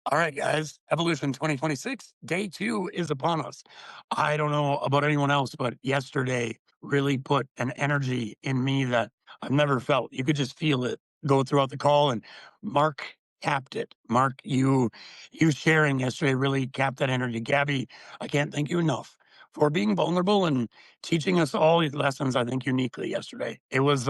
All right, guys. Evolution 2026, day 2 is upon us. I don't know about anyone else, but yesterday really put an energy in me that I've never felt. You could just feel it go throughout the call. And Mark capped it. Mark, you sharing yesterday really capped that energy. Gabby, I can't thank you enough for being vulnerable and teaching us all these lessons, I think, uniquely yesterday. It was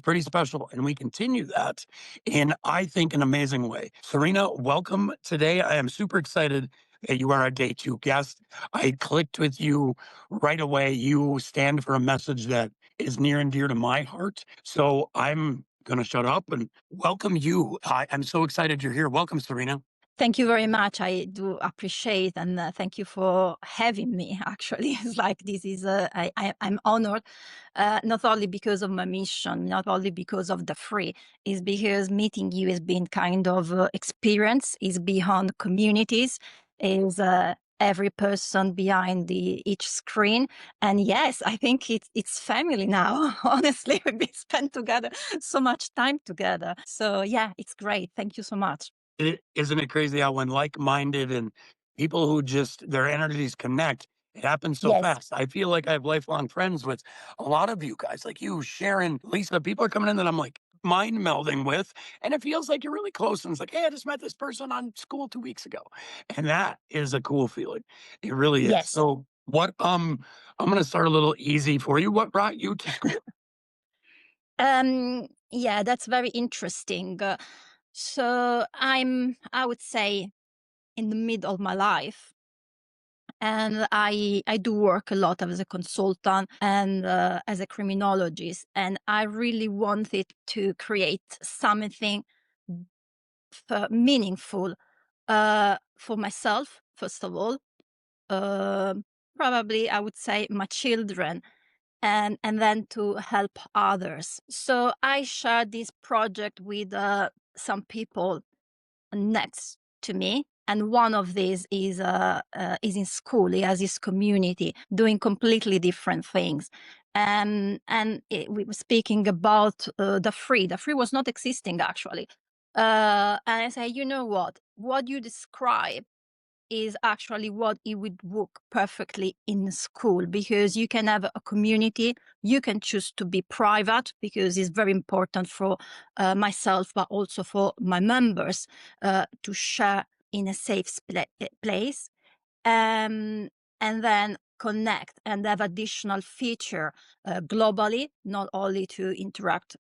pretty special. And we continue that in, I think, an amazing way. Serena, welcome today. I am super excited that you are our day 2 guest. I clicked with you right away. You stand for a message that is near and dear to my heart. So I'm going to shut up and welcome you. I'm so excited you're here. Welcome, Serena. Thank you very much. I do appreciate and thank you for having me. Actually, it's like this is I'm honored, not only because of my mission, not only because of DAfree, is because meeting you has been kind of experience. Is beyond communities. Is every person behind each screen. And yes, I think it's family now. Honestly, we've been spent together so much time together. So yeah, it's great. Thank you so much. Isn't it crazy how when like-minded and people who just their energies connect, it happens so Yes. fast. I feel like I have lifelong friends with a lot of you guys, like you, Sharon, Lisa. People are coming in that I'm like mind melding with, and it feels like you're really close. And it's like, hey, I just met this person on Skool 2 weeks ago, and that is a cool feeling. It really is. Yes. So, what? I'm going to start a little easy for you. What brought you to Skool? Yeah, that's very interesting. So I would say, in the middle of my life, and I do work a lot as a consultant and as a criminologist, and I really wanted to create something meaningful for myself, first of all. Uh, Probably, I would say my children, and then to help others. So I shared this project with some people next to me, and one of these is in school. He has his community doing completely different things. We were speaking about DAfree. DAfree was not existing actually. And I say, you know what you describe is actually what it would work perfectly in school, because you can have a community. You can choose to be private, because it's very important for myself, but also for my members to share in a safe place, and then connect and have additional feature globally, not only to interact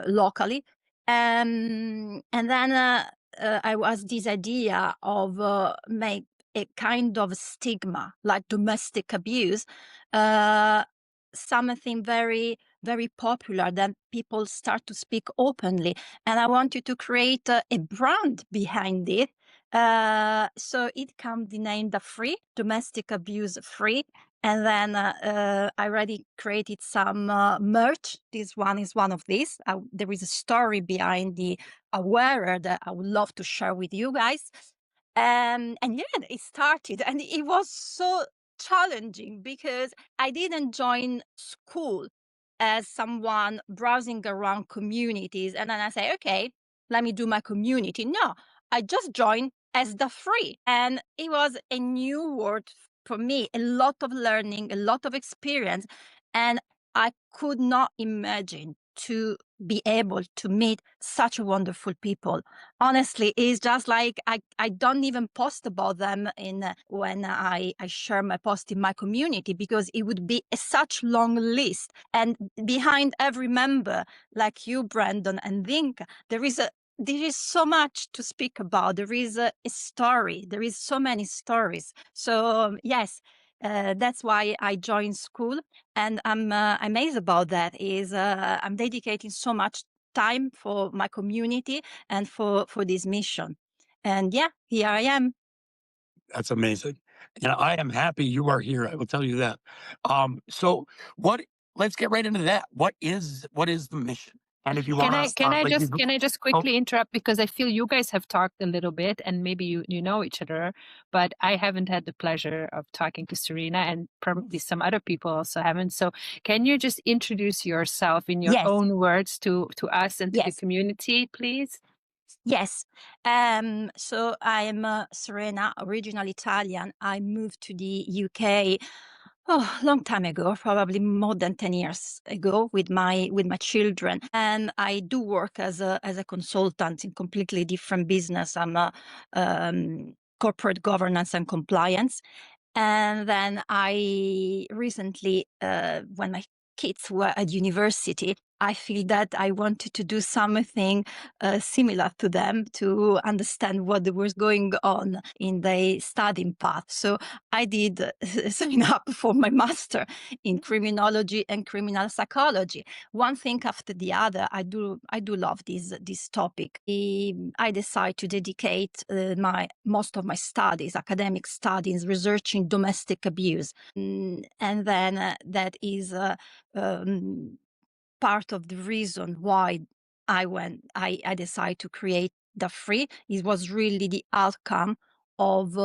locally. And then I was this idea of make a kind of stigma like domestic abuse, something very, very popular that people start to speak openly. And I wanted to create a brand behind it. So it comes the name DAfree, domestic abuse free. And then I already created some merch. This one is one of these. There is a story behind the aware that I would love to share with you guys. And yeah, it started, and it was so challenging because I didn't join school as someone browsing around communities, and then I say, okay, let me do my community. No, I just joined as DAfree, and it was a new world for me, a lot of learning, a lot of experience, and I could not imagine to be able to meet such wonderful people. Honestly, it's just like I don't even post about them in when I share my post in my community, because it would be such long list. And behind every member, like you, Brandon and Dinka, there is so much to speak about. There is a story. There is so many stories. So yes, that's why I joined Skool, and I'm amazed about that. Is I'm dedicating so much time for my community and for this mission. And yeah, here I am. That's amazing. And I am happy you are here. I will tell you that. So what let's get right into that. What is the mission? And if you Can want to I can start I like just can I just oh, quickly interrupt, because I feel you guys have talked a little bit and maybe you know each other, but I haven't had the pleasure of talking to Serena, and probably some other people also haven't. So can you just introduce yourself in your Yes, own words to us and to the yes. community, please? Yes. So I'm Serena, originally Italian. I moved to the UK a long time ago, probably more than 10 years ago, with my children. And I do work as a consultant in completely different business. I'm a corporate governance and compliance. And then I recently, when my kids were at university, I feel that I wanted to do something similar to them to understand what was going on in their studying path. So I did sign up for my master in criminology and criminal psychology. One thing after the other. I do love this topic. I decided to dedicate most of my studies, academic studies, researching domestic abuse, and then that is part of the reason why I decided to create DAfree. It was really the outcome of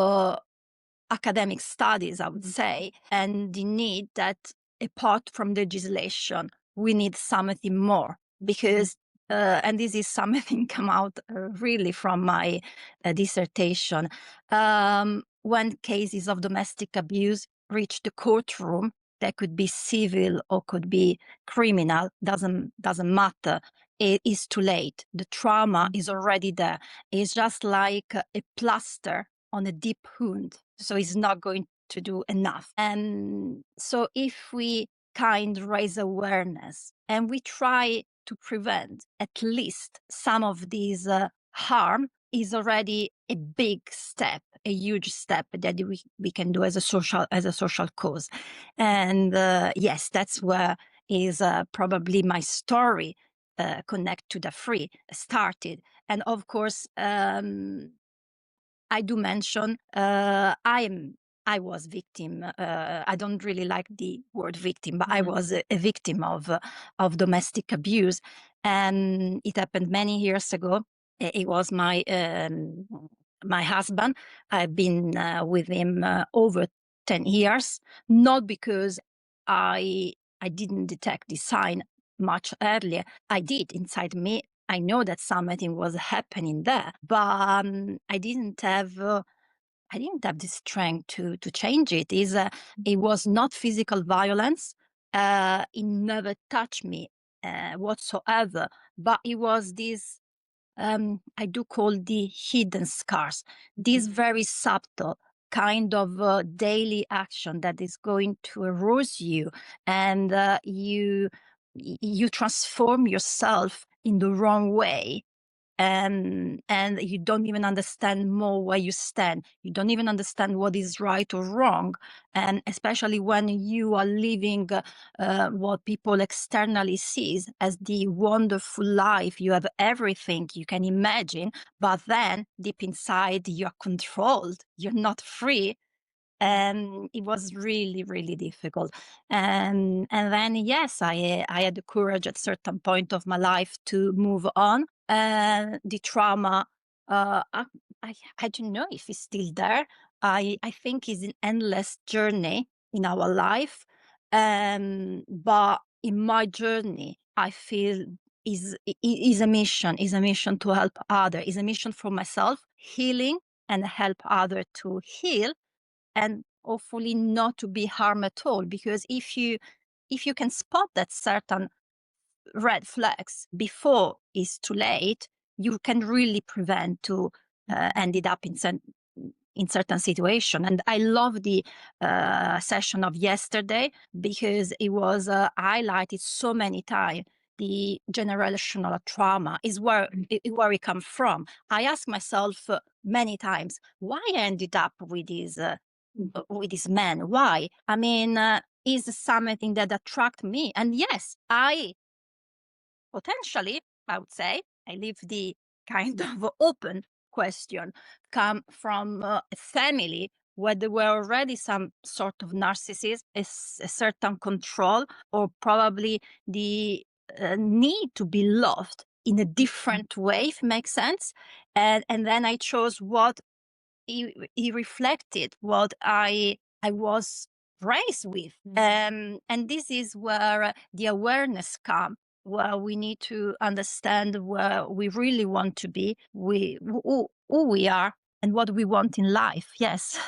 academic studies, I would say, and the need that apart from legislation, we need something more because, and this is something come out really from my dissertation. When cases of domestic abuse reach the courtroom, that could be civil or could be criminal, doesn't matter. It is too late. The trauma is already there. It's just like a plaster on a deep wound. So it's not going to do enough. And so if we raise awareness and we try to prevent at least some of these harm, is already a big step, a huge step that we can do as a social cause. And yes, that's where is probably my story connect to DAfree started. And of course, I do mention I was victim. I don't really like the word victim, but I was a victim of domestic abuse, and it happened many years ago. It was my husband. I've been with him over 10 years, not because I didn't detect the sign much earlier. I did inside me. I know that something was happening there, but I didn't have the strength to change it. It was not physical violence. It never touched me whatsoever. But it was this. I do call the hidden scars. This very subtle kind of daily action that is going to erode you, and you transform yourself in the wrong way, and you don't even understand more where you stand. You don't even understand what is right or wrong, and especially when you are living what people externally sees as the wonderful life. You have everything you can imagine, but then deep inside you're controlled, you're not free. And it was really, really difficult. And then, yes, I had the courage at certain point of my life to move on. And the trauma, I don't know if it's still there. I think it's an endless journey in our life. But in my journey, I feel is a mission to help others, is a mission for myself, healing, and help others to heal, and hopefully not to be harmed at all. Because if you can spot that certain red flags before it's too late, you can really prevent to ended up in certain situation. And I love the session of yesterday because it was highlighted so many times. The generational trauma is where it comes from. I ask myself many times why I ended up with this man. Why? I mean, is something that attract me? And yes, I potentially, I would say, I leave the kind of open question, come from a family where there were already some sort of narcissism, a certain control, or probably the need to be loved in a different way, if it makes sense. And then I chose what he reflected, what I was raised with. And this is where the awareness comes. Well, we need to understand where we really want to be, who we are, and what we want in life. Yes.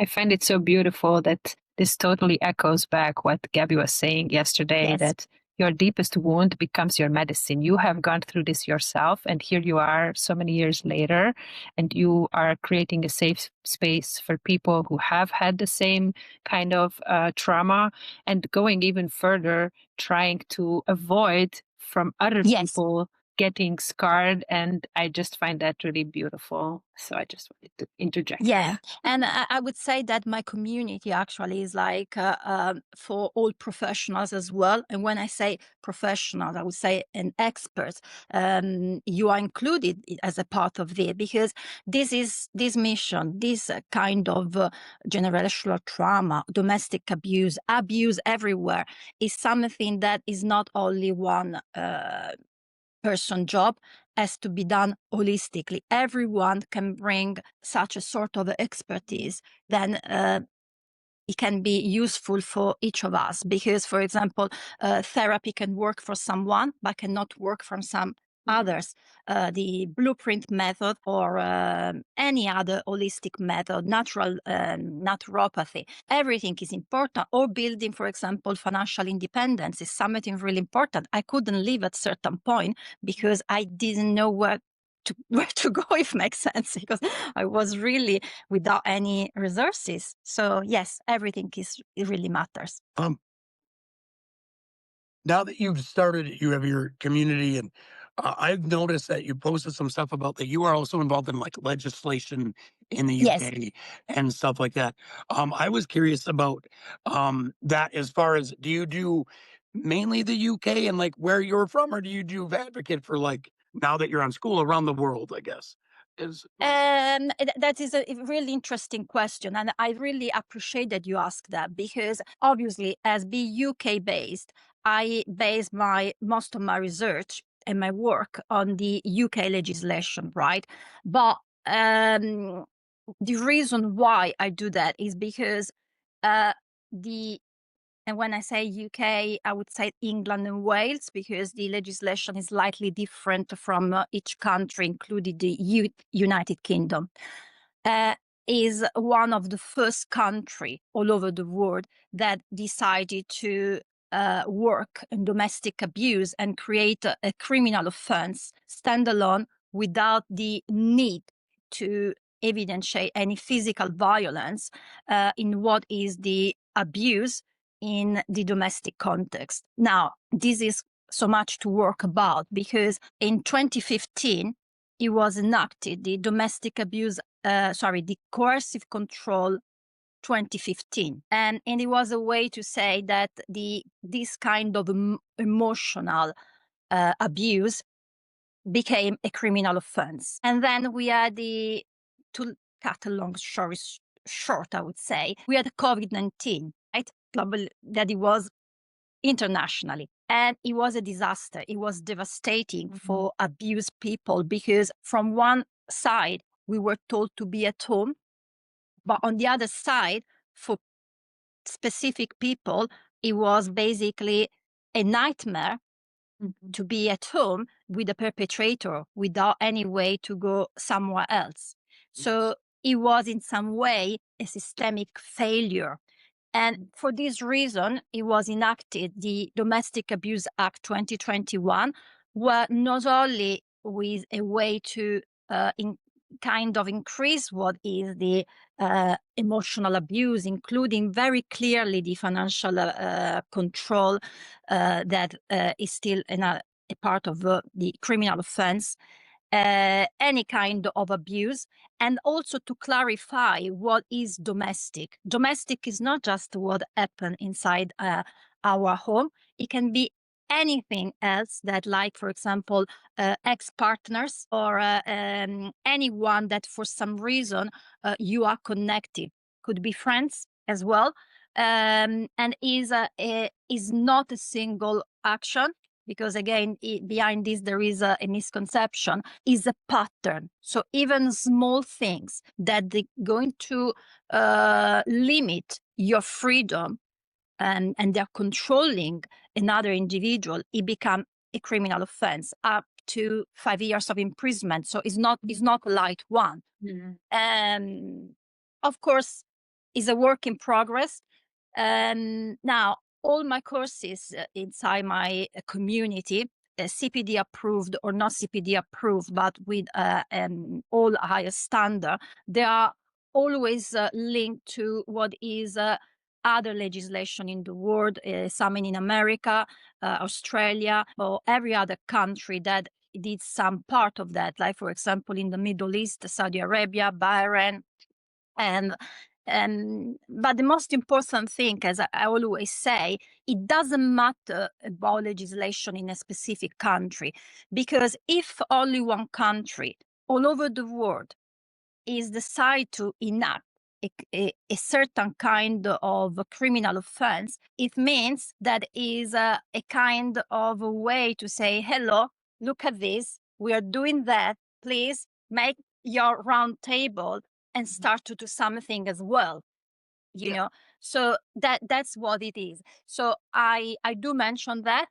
I find it so beautiful that this totally echoes back what Gabby was saying yesterday, Yes. that your deepest wound becomes your medicine. You have gone through this yourself, and here you are so many years later, and you are creating a safe space for people who have had the same kind of trauma, and going even further, trying to avoid from other Yes. people getting scarred. And I just find that really beautiful. So I just wanted to interject. Yeah. And I would say that my community actually is like for all professionals as well. And when I say professionals, I would say an expert. You are included as a part of it, because this mission, this kind of generational trauma, domestic abuse everywhere, is something that is not only one person job, has to be done holistically. Everyone can bring such a sort of expertise, then it can be useful for each of us, because, for example, therapy can work for someone but cannot work for some others. The blueprint method, or any other holistic method, naturopathy, everything is important. Or building, for example, financial independence is something really important. I couldn't live at certain point because I didn't know where to go, if it makes sense, because I was really without any resources. So yes, everything it really matters. Now that you've started, you have your community, and I've noticed that you posted some stuff about that you are also involved in like legislation in the Yes. UK and stuff like that. I was curious about that, as far as, do you do mainly the UK and like where you're from, or do you do advocate for, like, now that you're on Skool, around the world, I guess, is That is a really interesting question, and I really appreciate that you asked that, because obviously, as being UK based, I base most of my research and my work on the UK legislation, right? But the reason why I do that is because uh, the and when I say UK, I would say England and Wales, because the legislation is slightly different from each country, including the United Kingdom. Is one of the first country all over the world that decided to work in domestic abuse and create a criminal offense standalone, without the need to evidentiate any physical violence in what is the abuse in the domestic context. Now, this is so much to work about, because in 2015, it was enacted the the coercive control 2015. And it was a way to say that this kind of emotional abuse became a criminal offense. And then we had to cut a long story short, I would say, we had COVID-19, right? Global, that it was internationally. And it was a disaster. It was devastating for abused people, because from one side, we were told to be at home, but on the other side, for specific people, it was basically a nightmare to be at home with the perpetrator without any way to go somewhere else. So it was in some way a systemic failure. And for this reason, it was enacted the Domestic Abuse Act 2021, where not only with a way to kind of increase what is the emotional abuse, including very clearly the financial control that is still a part of the criminal offense, any kind of abuse, and also to clarify what is domestic. Domestic is not just what happened inside our home. It can be anything else that, like, for example, ex-partners, or anyone that for some reason you are connected. Could be friends as well, and is not a single action, because again, behind this there is a misconception, is a pattern. So even small things that they going to limit your freedom and they're controlling another individual, it becomes a criminal offense up to 5 years of imprisonment. So it's not a light one. And of course, it's a work in progress. Now, all my courses inside my community, CPD approved or not CPD approved, but with all higher standard, they are always linked to what is other legislation in the world, some in America, Australia, or every other country that did some part of that. Like, for example, in the Middle East, Saudi Arabia, Bahrain, and but the most important thing, as I always say, it doesn't matter about legislation in a specific country, because if only one country all over the world is decide to enact a certain kind of criminal offense, it means that is a kind of a way to say, hello, look at this, we are doing that, please make your round table and start to do something as well, you know. So that's what it is. So I do mention that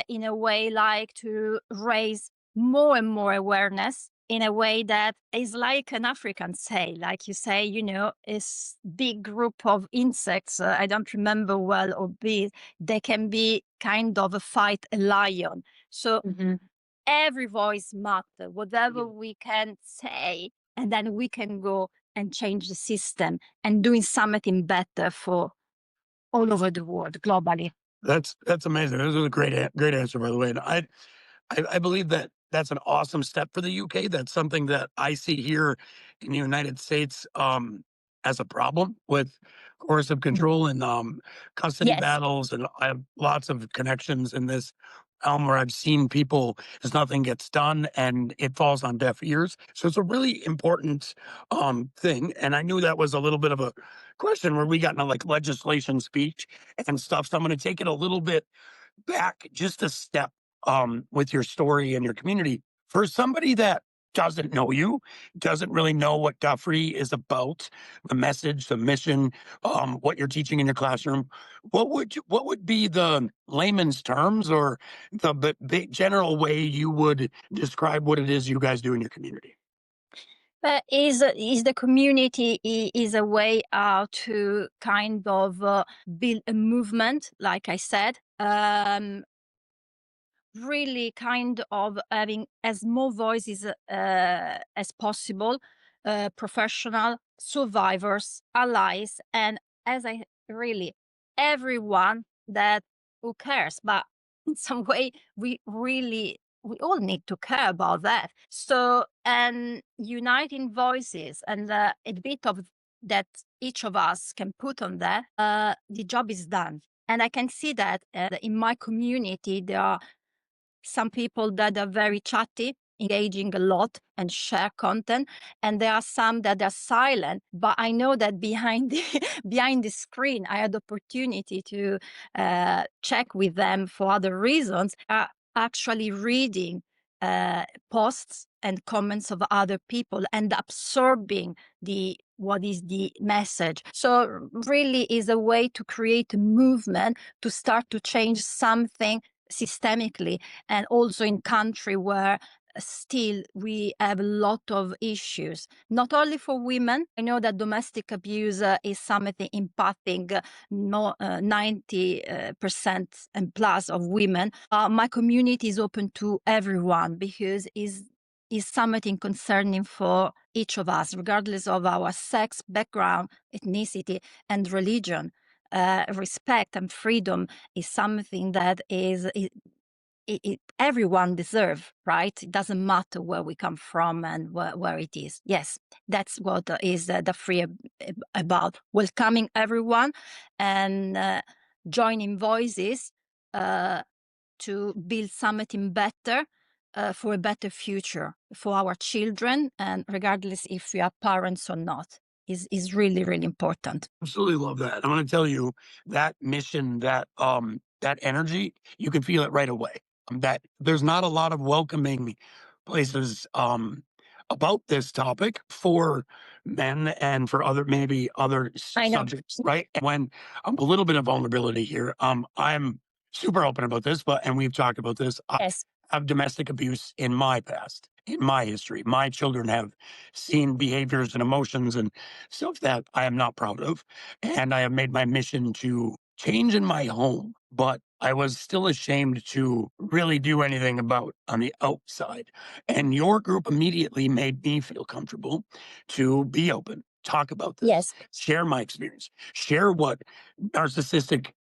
in a way, like to raise more and more awareness in a way that is like an African say, like you say, you know, is big group of insects, I don't remember well, or bees, they can be kind of a fight a lion. So every voice matter, whatever we can say, and then we can go and change the system and doing something better for all over the world globally. That's amazing. This is a great answer, by the way. And I believe that that's an awesome step for the UK. That's something that I see here in the United States as a problem with coercive control and custody Yes. battles. And I have lots of connections in this realm where I've seen people as nothing gets done and it falls on deaf ears. So it's a really important thing. And I knew that was a little bit of a question where we got into like legislation speech and stuff. So I'm going to take it a little bit back just a step with your story and your community. For somebody that doesn't know you, doesn't really know what DAfree is about, the message, the mission, what you're teaching in your classroom, what would be the layman's terms or the general way you would describe what it is you guys do in your community? But is the community is a way to kind of build a movement, like I said, really kind of having as more voices as possible, professional, survivors, allies, and as I really everyone that who cares. But in some way, we all need to care about that. So, and uniting voices and a bit of that each of us can put on that, the job is done. And I can see that in my community, there are some people that are very chatty, engaging a lot and share content, and there are some that are silent. But I know that behind behind the screen, I had the opportunity to check with them for other reasons. Are actually reading posts and comments of other people and absorbing what is the message. So really is a way to create a movement to start to change something systemically, and also in country where still we have a lot of issues, not only for women. I know that domestic abuse is something impacting 90% and plus of women. My community is open to everyone because is something concerning for each of us, regardless of our sex, background, ethnicity, and religion. Respect and freedom is something that everyone deserve, right? It doesn't matter where we come from and where it is. Yes, that's what is DAfree about, welcoming everyone and joining voices to build something better for a better future for our children, and regardless if we are parents or not, is really, really important. Absolutely love that. I'm going to tell you that mission, that energy, you can feel it right away. That there's not a lot of welcoming places about this topic for men and for maybe other I know. subjects, right? And when a little bit of vulnerability here, I'm super open about this, and we've talked about this. I Yes. have domestic abuse in my past, in my history. My children have seen behaviors and emotions and stuff that I am not proud of. And I have made my mission to change in my home, but I was still ashamed to really do anything about on the outside. And your group immediately made me feel comfortable to be open, talk about this, Yes. share my experience, share what narcissistic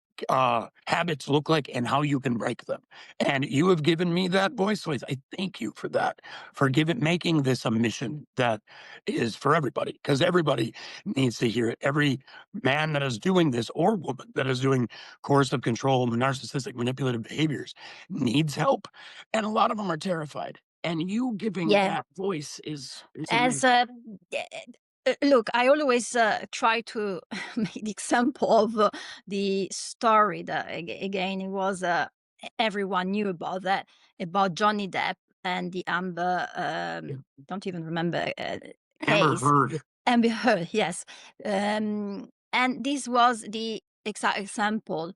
habits look like and how you can break them. And you have given me that voice. So I thank you for that, for making this a mission that is for everybody, because everybody needs to hear it. Every man that is doing this or woman that is doing coercive control, narcissistic, manipulative behaviors needs help. And a lot of them are terrified. And you giving Yeah. that voice is As amazing. look, I always try to make the example of the story that again it was everyone knew about that, about Johnny Depp and the Amber Yeah. don't even remember Amber case. Heard. Amber Heard, yes. And this was the exact example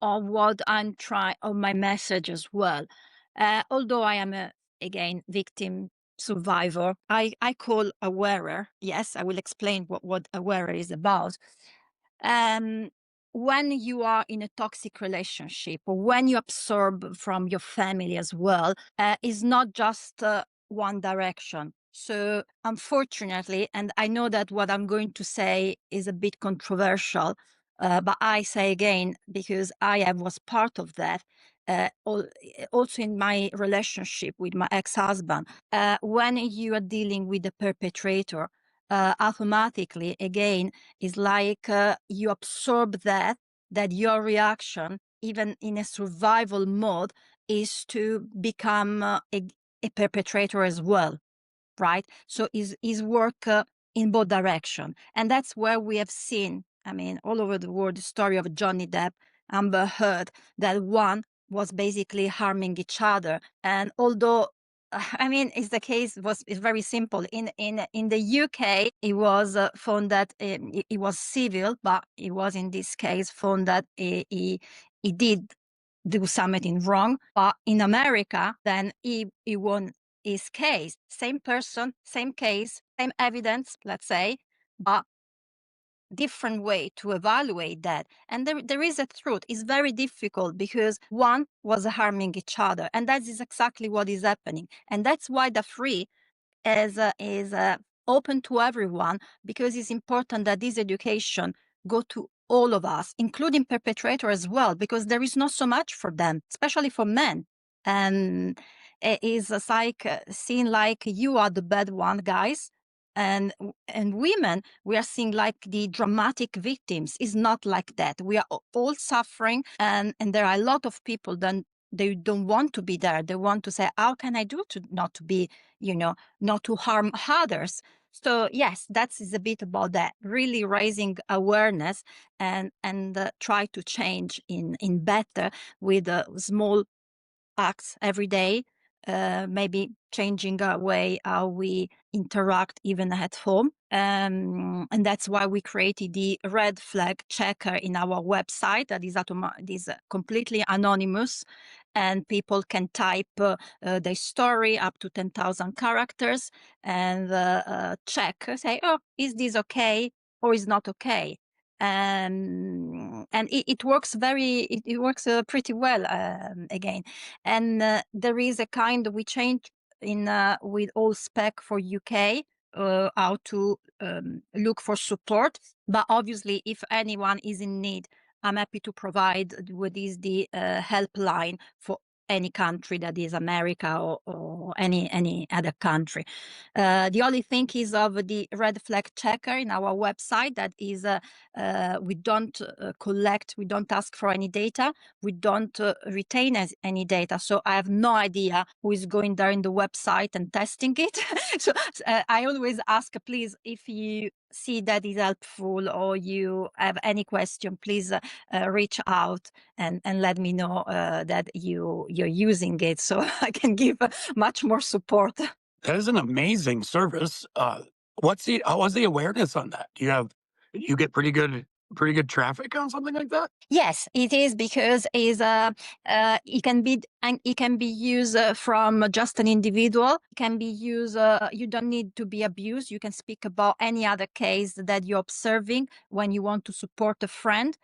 of what I'm trying, of my message as well. Although I am again victim survivor, I call a wearer. Yes, I will explain what a wearer is about. Um, when you are in a toxic relationship or when you absorb from your family as well, is not just one direction. So unfortunately, and I know that what I'm going to say is a bit controversial, but I say again, because I was part of that, also in my relationship with my ex-husband, when you are dealing with the perpetrator, automatically, again, it's like you absorb that your reaction, even in a survival mode, is to become a perpetrator as well, right? So is work in both direction. And that's where we have seen, I mean, all over the world, the story of Johnny Depp, Amber Heard, that one was basically harming each other. And although I mean, it's the case is very simple. In the UK, it was found that it was civil, but it was in this case found that he did do something wrong. But in America, then he won his case. Same person, same case, same evidence, let's say, but different way to evaluate that. And there is a truth. It's very difficult because one was harming each other. And that is exactly what is happening. And that's why DAfree is open to everyone, because it's important that this education go to all of us, including perpetrator as well, because there is not so much for them, especially for men. And it is like seeing like you are the bad one, guys, and women, we are seeing like the dramatic victims. Is not like that. We are all suffering, and there are a lot of people then they don't want to be there. They want to say, how can I do to not to be, not to harm others? So yes, that is a bit about that, really raising awareness and try to change in better with small acts every day, maybe changing our way how we interact even at home. And that's why we created the red flag checker in our website that is completely anonymous, and people can type their story up to 10,000 characters and check, say, oh, is this okay or is not okay? And it works it works pretty well, again. And there is a kind we changed in with all spec for UK how to look for support. But obviously, if anyone is in need, I'm happy to provide what is the helpline for any country that is America or any other country. The only thing is of the red flag checker in our website that is we don't collect, we don't ask for any data, we don't retain any data. So I have no idea who is going there in the website and testing it. So I always ask, please, if you see that is helpful or you have any question, please reach out and let me know that you're using it, so I can give much more support. That is an amazing service. What's the awareness on that? You get pretty good traffic on something like that? Yes, it is because it can be used from just an individual. It can be used. You don't need to be abused. You can speak about any other case that you're observing when you want to support a friend,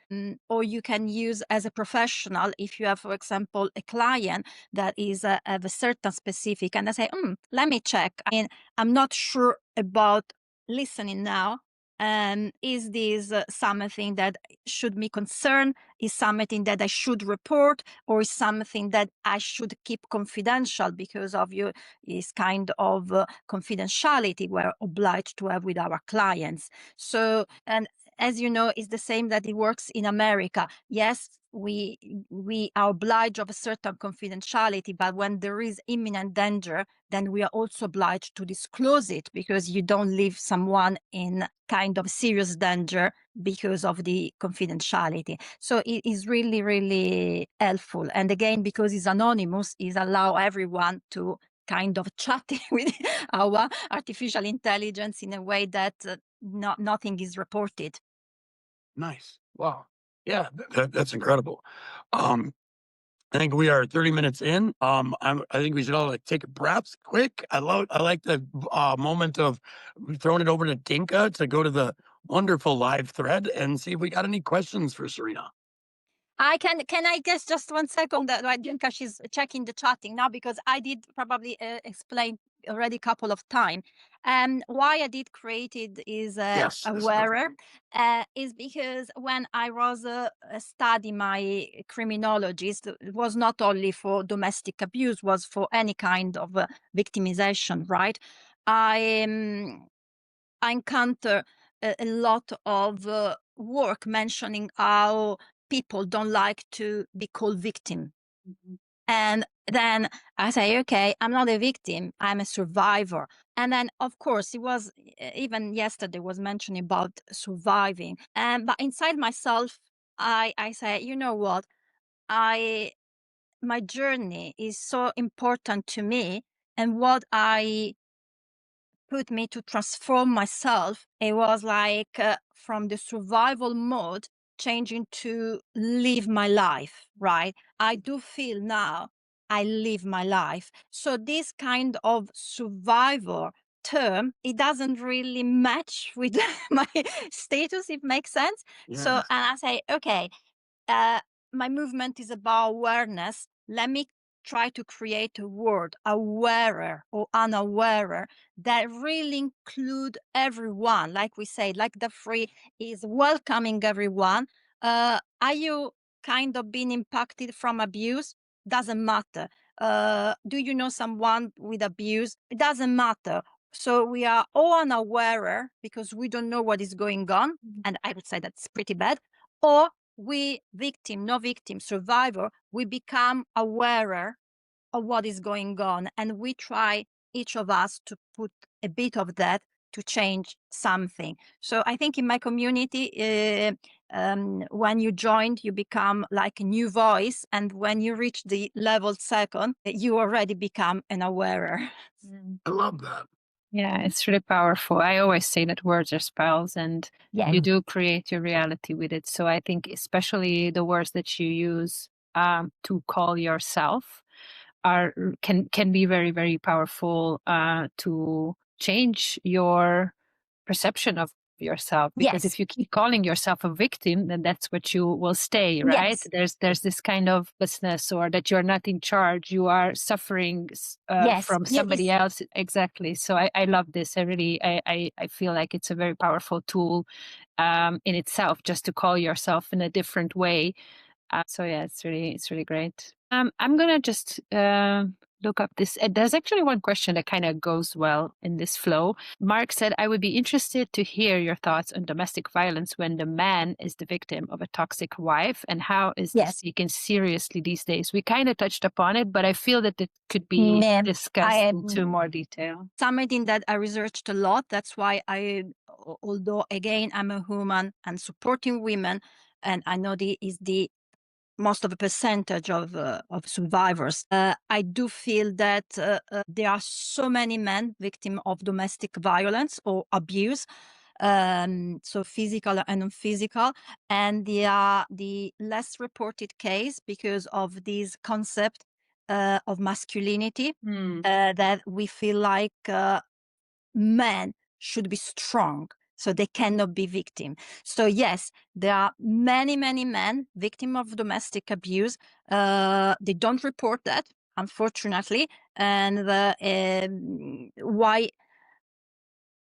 or you can use as a professional if you have, for example, a client that is of a certain specific, and I say, let me check. I mean, I'm not sure about listening now. Is this something that should be concerned? Is something that I should report, or is something that I should keep confidential because of you is kind of confidentiality we're obliged to have with our clients. So, and as you know, it's the same that it works in America. Yes, we are obliged of a certain confidentiality, but when there is imminent danger, then we are also obliged to disclose it, because you don't leave someone in kind of serious danger because of the confidentiality. So it is really, really helpful. And again, because it's anonymous, it allow everyone to kind of chat with our artificial intelligence in a way that nothing is reported. Nice. Wow. Yeah, that's incredible. I think we are 30 minutes in. I think we should all like take a breath quick. I like the moment of throwing it over to Dinka to go to the wonderful live thread and see if we got any questions for Serena. Can I guess just 1 second that Dinka, she's checking the chatting now, because I did probably explain already a couple of times. Why I did create it is Yes, this is aware, is because when I was studying my criminologist, it was not only for domestic abuse, was for any kind of victimization, right? I encounter a lot of work mentioning how people don't like to be called victim. And then I say, okay, I'm not a victim, I'm a survivor. And then, of course, it was even yesterday was mentioning about surviving. But inside myself, I say, you know what? My journey is so important to me, and what I put me to transform myself, it was like from the survival mode changing to live my life, right? I do feel now I live my life. So this kind of survivor term, it doesn't really match with my status, if it makes sense. So, yes. and I say, okay, uh, my movement is about awareness. Let me try to create a word, awarer or unaware, that really include everyone. Like we say, like DAfree is welcoming everyone. Are you kind of being impacted from abuse? Doesn't matter. Do you know someone with abuse? It doesn't matter. So we are all unaware because we don't know what is going on. And I would say that's pretty bad. Or we victim, no victim, survivor, we become aware of what is going on, and we try, each of us, to put a bit of that to change something. So I think in my community, when you joined, you become like a new voice, and when you reach the level second, you already become an awarer. I love that. Yeah, it's really powerful. I always say that words are spells, and Yeah. you do create your reality with it. So I think especially the words that you use to call yourself can be very, very powerful to change your perception of yourself. Because Yes. if you keep calling yourself a victim, then that's what you will stay, right? Yes. There's this kind of business, or that you're not in charge, you are suffering Yes. from Yeah, somebody else. Exactly. So I love this. I feel like it's a very powerful tool in itself, just to call yourself in a different way. So yeah, it's really great. I'm gonna just look up this. There's actually one question that kind of goes well in this flow. Mark said, I would be interested to hear your thoughts on domestic violence when the man is the victim of a toxic wife, and how is this taken seriously these days? We kind of touched upon it, but I feel that it could be discussed into more detail. Something that I researched a lot. That's why although again, I'm a woman and supporting women, and I know is the most of the percentage of survivors. I do feel that there are so many men victims of domestic violence or abuse, so physical and non-physical, and they are the less reported case because of this concept of masculinity, that we feel like men should be strong, so they cannot be victim. So yes, there are many men victim of domestic abuse. They don't report that, unfortunately, and why,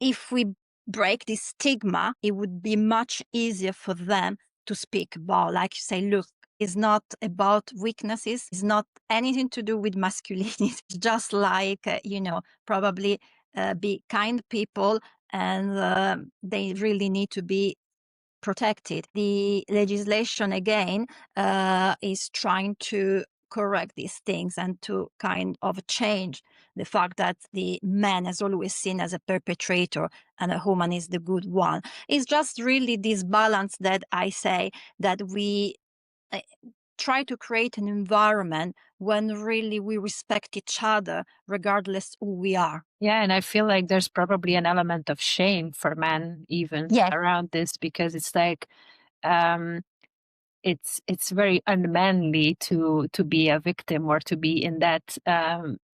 if we break this stigma, it would be much easier for them to speak about, like you say, look, it's not about weaknesses, it's not anything to do with masculinity. It's just like, probably be kind people, and they really need to be protected. The legislation, again, is trying to correct these things and to kind of change the fact that the man is always seen as a perpetrator and a woman is the good one. It's just really this balance that I say, that we try to create an environment when really we respect each other regardless who we are. Yeah, and I feel like there's probably an element of shame for men even Yes. around this, because it's like it's very unmanly to be a victim or to be in that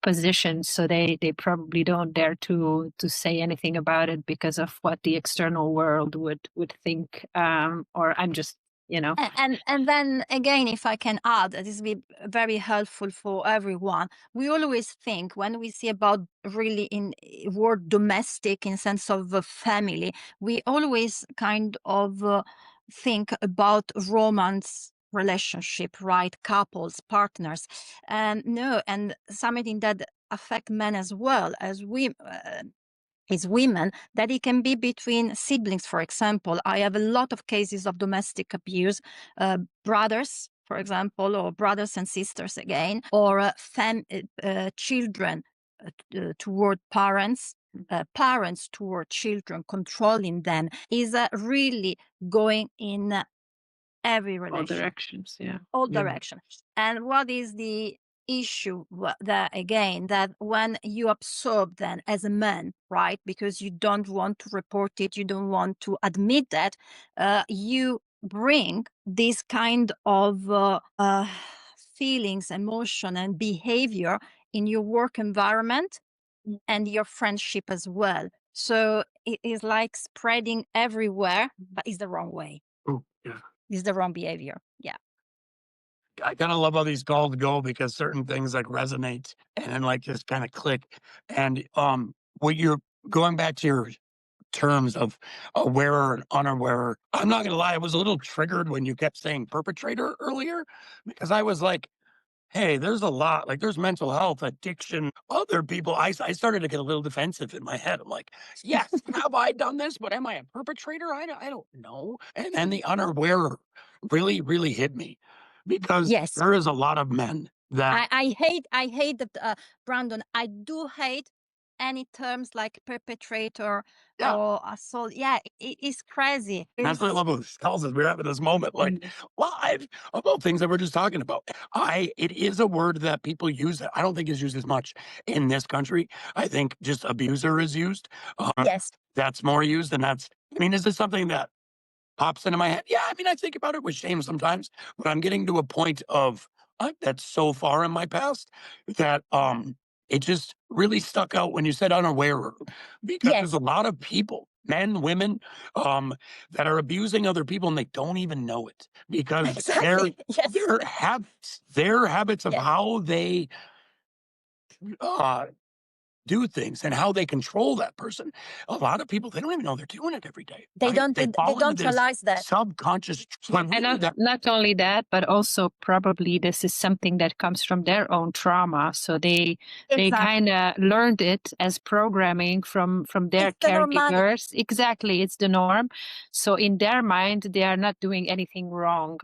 position. So they probably don't dare to say anything about it because of what the external world would think. Or I'm just, And then again, if I can add, this will be very helpful for everyone. We always think, when we see about really in word domestic in sense of family, we always kind of think about romance relationship, right? Couples, partners, and no, and something that affect men as well as women, that it can be between siblings. For example, I have a lot of cases of domestic abuse, brothers, for example, or brothers and sisters again, or children toward parents, parents toward children, controlling them, is really going in every all relation, directions. Yeah. all Yeah. directions. And what is the issue? That again, that when you absorb then as a man, right, because you don't want to report it, you don't want to admit that, you bring this kind of feelings, emotion, and behavior in your work environment and your friendship as well. So it is like spreading everywhere, but it's the wrong way. Oh, yeah. It's the wrong behavior. Yeah. I kind of love how these calls go, because certain things like resonate and then like just kind of click. And what you're going back to your terms of awarer and unaware, I'm not gonna lie, I was a little triggered when you kept saying perpetrator earlier, because I was like, hey, there's a lot, like there's mental health, addiction, other people. I started to get a little defensive in my head. I'm like, yes, have I done this? But am I a perpetrator? I don't know. And then the unaware really hit me, because Yes. there is a lot of men that I hate that, Brandon. I do hate any terms like perpetrator yeah. or assault. Yeah, it's crazy. That's what I love about tells us we're having this moment like live about things that we're just talking about. It is a word that people use that I don't think is used as much in this country. I think just abuser is used. Yes. That's more used, and is this something that pops into my head? Yeah, I think about it with shame sometimes, but I'm getting to a point of that's so far in my past that it just really stuck out when you said unaware, because there's Yes. a lot of people, men, women, um, that are abusing other people and they don't even know it, because Exactly. Yes. their habits of Yes. how they uh, do things and how they control that person. A lot of people, they don't even know they're doing it every day. They Right? don't. They They fall into don't this realize that. subconscious. And not only that, but also probably this is something that comes from their own trauma. So they Exactly. kind of learned it as programming from their It's the normality. caregivers. Exactly, it's the norm. So in their mind, they are not doing anything wrong.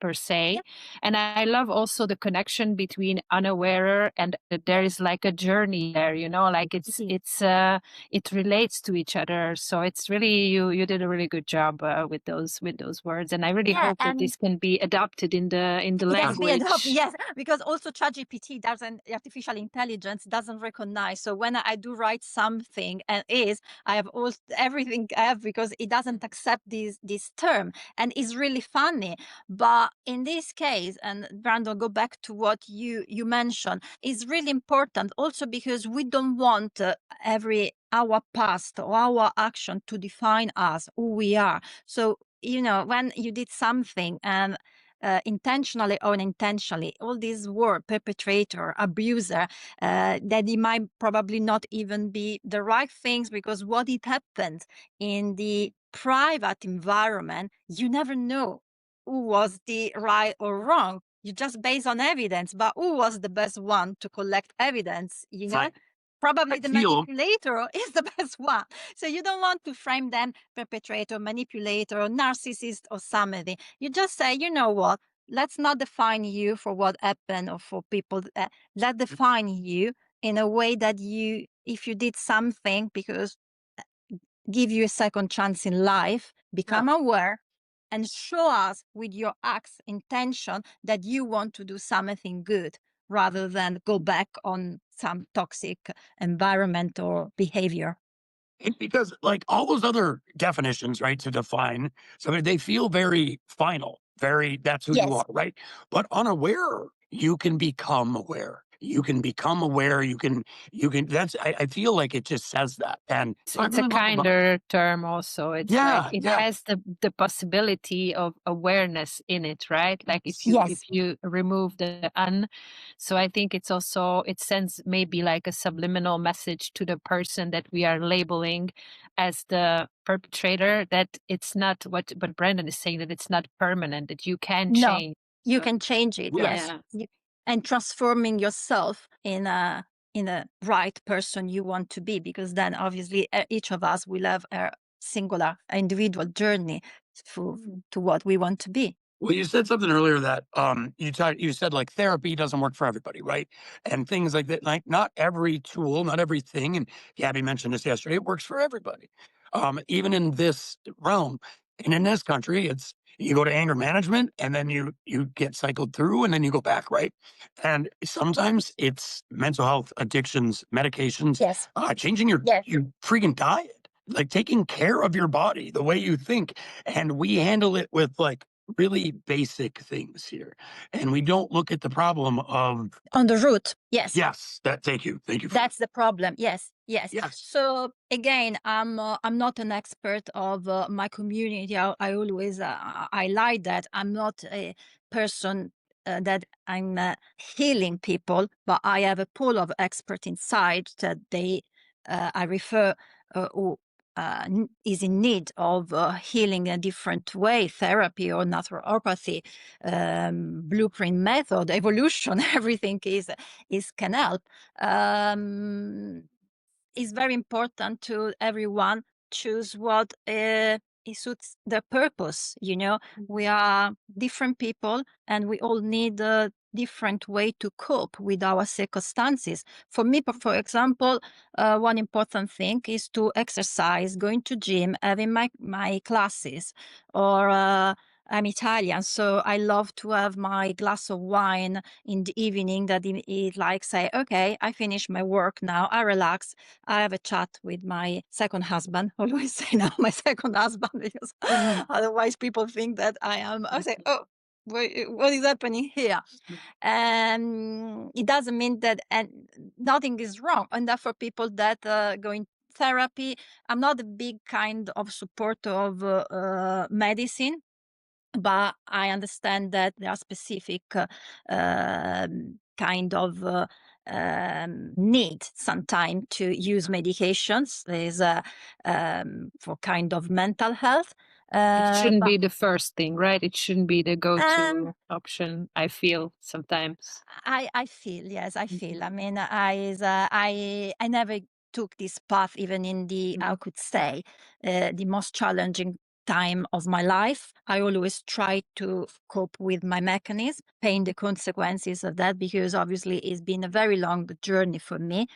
per se. Yeah. And I love also the connection between unaware and there is like a journey there, like it relates to each other. So it's really, you did a really good job with those words. And I really Yeah, hope that and this can be adopted in the it has to be adopted, language. yes, because also ChatGPT doesn't, artificial intelligence doesn't recognize. So when I do write something and I have all everything I have because it doesn't accept this term, and it's really funny. But in this case, and Brandon, go back to what you mentioned, is really important also because we don't want our past or our action to define us, who we are. So when you did something and intentionally or unintentionally, all these word perpetrator, abuser, that it might probably not even be the right things, because what it happened in the private environment, you never know who was the right or wrong. You just based on evidence, but who was the best one to collect evidence? Right. Probably I the feel manipulator is the best one. So you don't want to frame them perpetrator, manipulator, or narcissist or somebody. You just say, you know what? Let's not define you for what happened or for people. Let's define you in a way that if you did something, because give you a second chance in life, become aware and show us with your acts intention that you want to do something good rather than go back on some toxic environment or behavior. because like all those other definitions, right, to define somebody, they feel very final, very that's who you Yes. are, right? But unaware, you can become aware. You can become aware. You can. That's. I feel like it just says that, and so I It's a really love about. kinder term also. It's like Yeah, it yeah, has the possibility of awareness in it, right? Like if Yes. you remove the un, so I think it's also, it sends maybe like a subliminal message to the person that we are labeling as the perpetrator, that it's not what Brandon is saying, that it's not permanent, that you can No, change. you So, can change it. Yes. yeah. And transforming yourself in a right person you want to be, because then obviously each of us will have a singular individual journey to what we want to be. Well, you said something earlier that you said like therapy doesn't work for everybody, right? And things like that. Like not every tool, not everything. And Gabby mentioned this yesterday. It works for everybody, even in this realm. And in this country, it's you go to anger management, and then you get cycled through, and then you go back, right? And sometimes it's mental health, addictions, medications, Yes. changing Yes. your freaking diet, like taking care of your body, the way you think. And we handle it with like really basic things here, and we don't look at the problem of On the root. Yes. yes, that thank you for That's the problem. Yes. Yes. yes. So again, I'm not an expert of my community. I always highlight that I'm not a person that I'm healing people, but I have a pool of experts inside that I refer who is in need of healing in a different way, therapy or naturopathy, blueprint method, evolution, everything is can help. It's very important to everyone choose what it suits their purpose. We are different people and we all need a different way to cope with our circumstances. For me, for example, one important thing is to exercise, going to gym, having my classes, or I'm Italian, so I love to have my glass of wine in the evening, that it like say, okay, I finish my work now, I relax, I have a chat with my second husband. Always say now my second husband, because otherwise people think that I say, oh, what is happening here? And it doesn't mean that nothing is wrong. And that for people that going therapy, I'm not a big kind of supporter of medicine, but I understand that there are specific kind of need sometimes to use medications. There's for kind of mental health. It shouldn't But be the first thing, right? It shouldn't be the um, go-to option, I feel sometimes. I feel, yes, I feel. I mean, I never took this path, even in the, I could say, the most challenging time of my life. I always try to cope with my mechanism, paying the consequences of that, because obviously it's been a very long journey for me.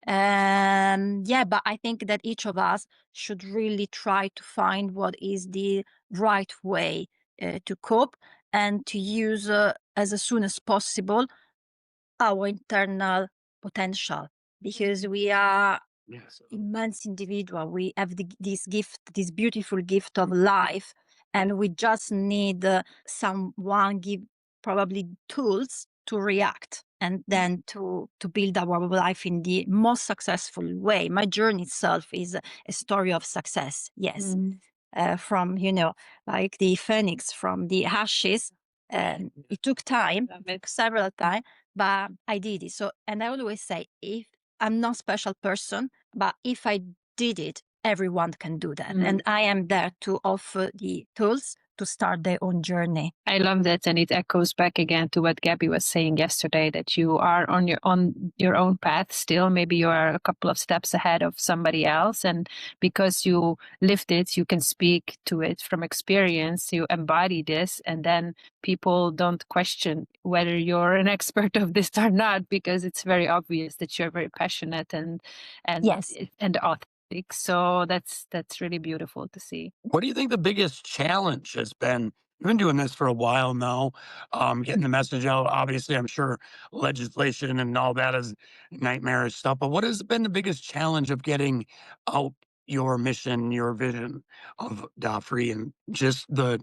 Yeah, but I think that each of us should really try to find what is the right way to cope and to use as soon as possible our internal potential, because we are immense individual. We have this gift, this beautiful gift of life, and we just need someone give probably tools to react and then to build our life in the most successful way. My journey itself is a story of success. Yes. From, like the phoenix from the ashes. It took time, several times, but I did it. So, and I always say, if I'm not a special person, but if I did it, everyone can do that. And I am there to offer the tools to start their own journey. I love that, and it echoes back again to what Gabby was saying yesterday, that you are on your own path still. Maybe you are a couple of steps ahead of somebody else, and because you lived it, you can speak to it from experience. You embody this, and then people don't question whether you're an expert of this or not, because it's very obvious that you're very passionate and Yes. and authentic. So that's really beautiful to see. What do you think the biggest challenge has been? You've been doing this for a while now, getting the message out. Obviously, I'm sure legislation and all that is nightmarish stuff. But what has been the biggest challenge of getting out your mission, your vision of DAfree, and just Oh,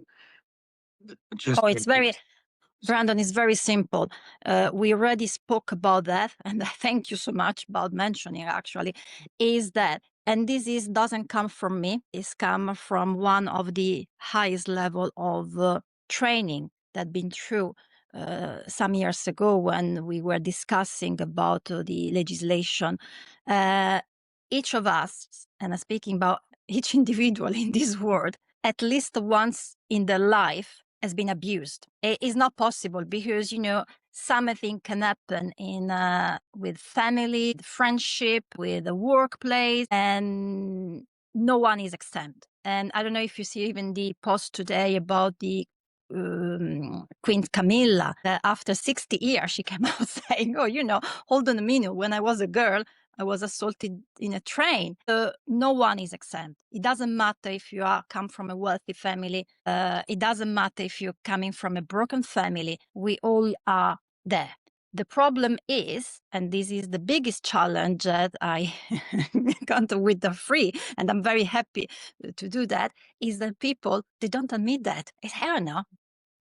it's very, Brandon, it's very simple. We already spoke about that, and I thank you so much about mentioning actually, is that, and this doesn't come from me, it's come from one of the highest level of training that been through some years ago when we were discussing about the legislation. Each of us, and I'm speaking about each individual in this world, at least once in their life has been abused. It is not possible because, something can happen in with family, friendship, with the workplace, and no one is exempt. And I don't know if you see even the post today about the Queen Camilla. After 60 years, she came out saying, "Oh, hold on a minute. When I was a girl, I was assaulted in a train." No one is exempt. It doesn't matter if you come from a wealthy family. It doesn't matter if you're coming from a broken family. We all are there. The problem is, and this is the biggest challenge that I encounter with DAfree, and I'm very happy to do that, is that people, they don't admit that. It's hell no.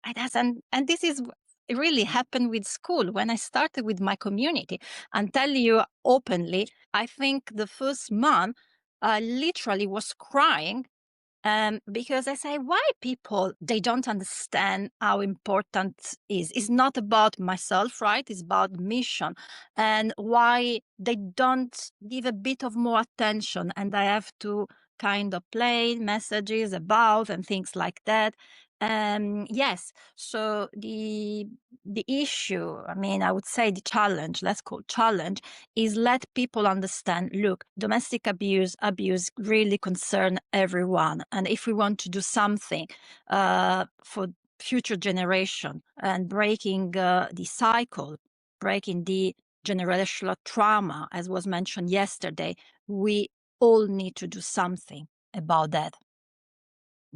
It doesn't, and this is it really happened with Skool when I started with my community. And tell you openly, I think the first month I literally was crying because I say, why people, they don't understand how important is. It's not about myself, right? It's about mission, and why they don't give a bit of more attention. And I have to kind of play messages about and things like that. Yes. So the issue, I mean, I would say the challenge, let's call it challenge, is let people understand, look, domestic abuse really concern everyone. And if we want to do something for future generation and breaking the cycle, breaking the generational trauma, as was mentioned yesterday, we all need to do something about that.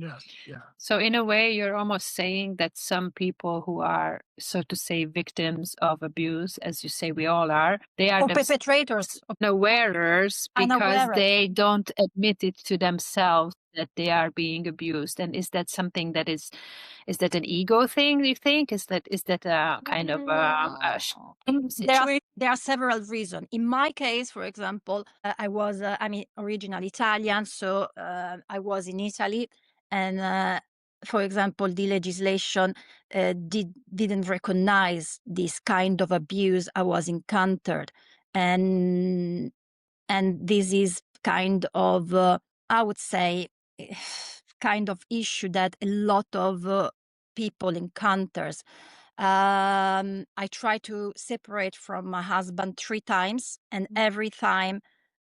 Yes, yeah. So in a way, you're almost saying that some people who are, so to say, victims of abuse, as you say, we all are, they are Or perpetrators. unawares because Unaware. they don't admit it to themselves that they are being abused. And is that something that is that an ego thing, do you think? Is that a kind of a situation? There are several reasons. In my case, for example, I was, originally Italian, so I was in Italy, and for example, the legislation didn't recognize this kind of abuse I was encountered, and this is kind of, I would say, kind of issue that a lot of people encounters. I tried to separate from my husband 3 times, and every time,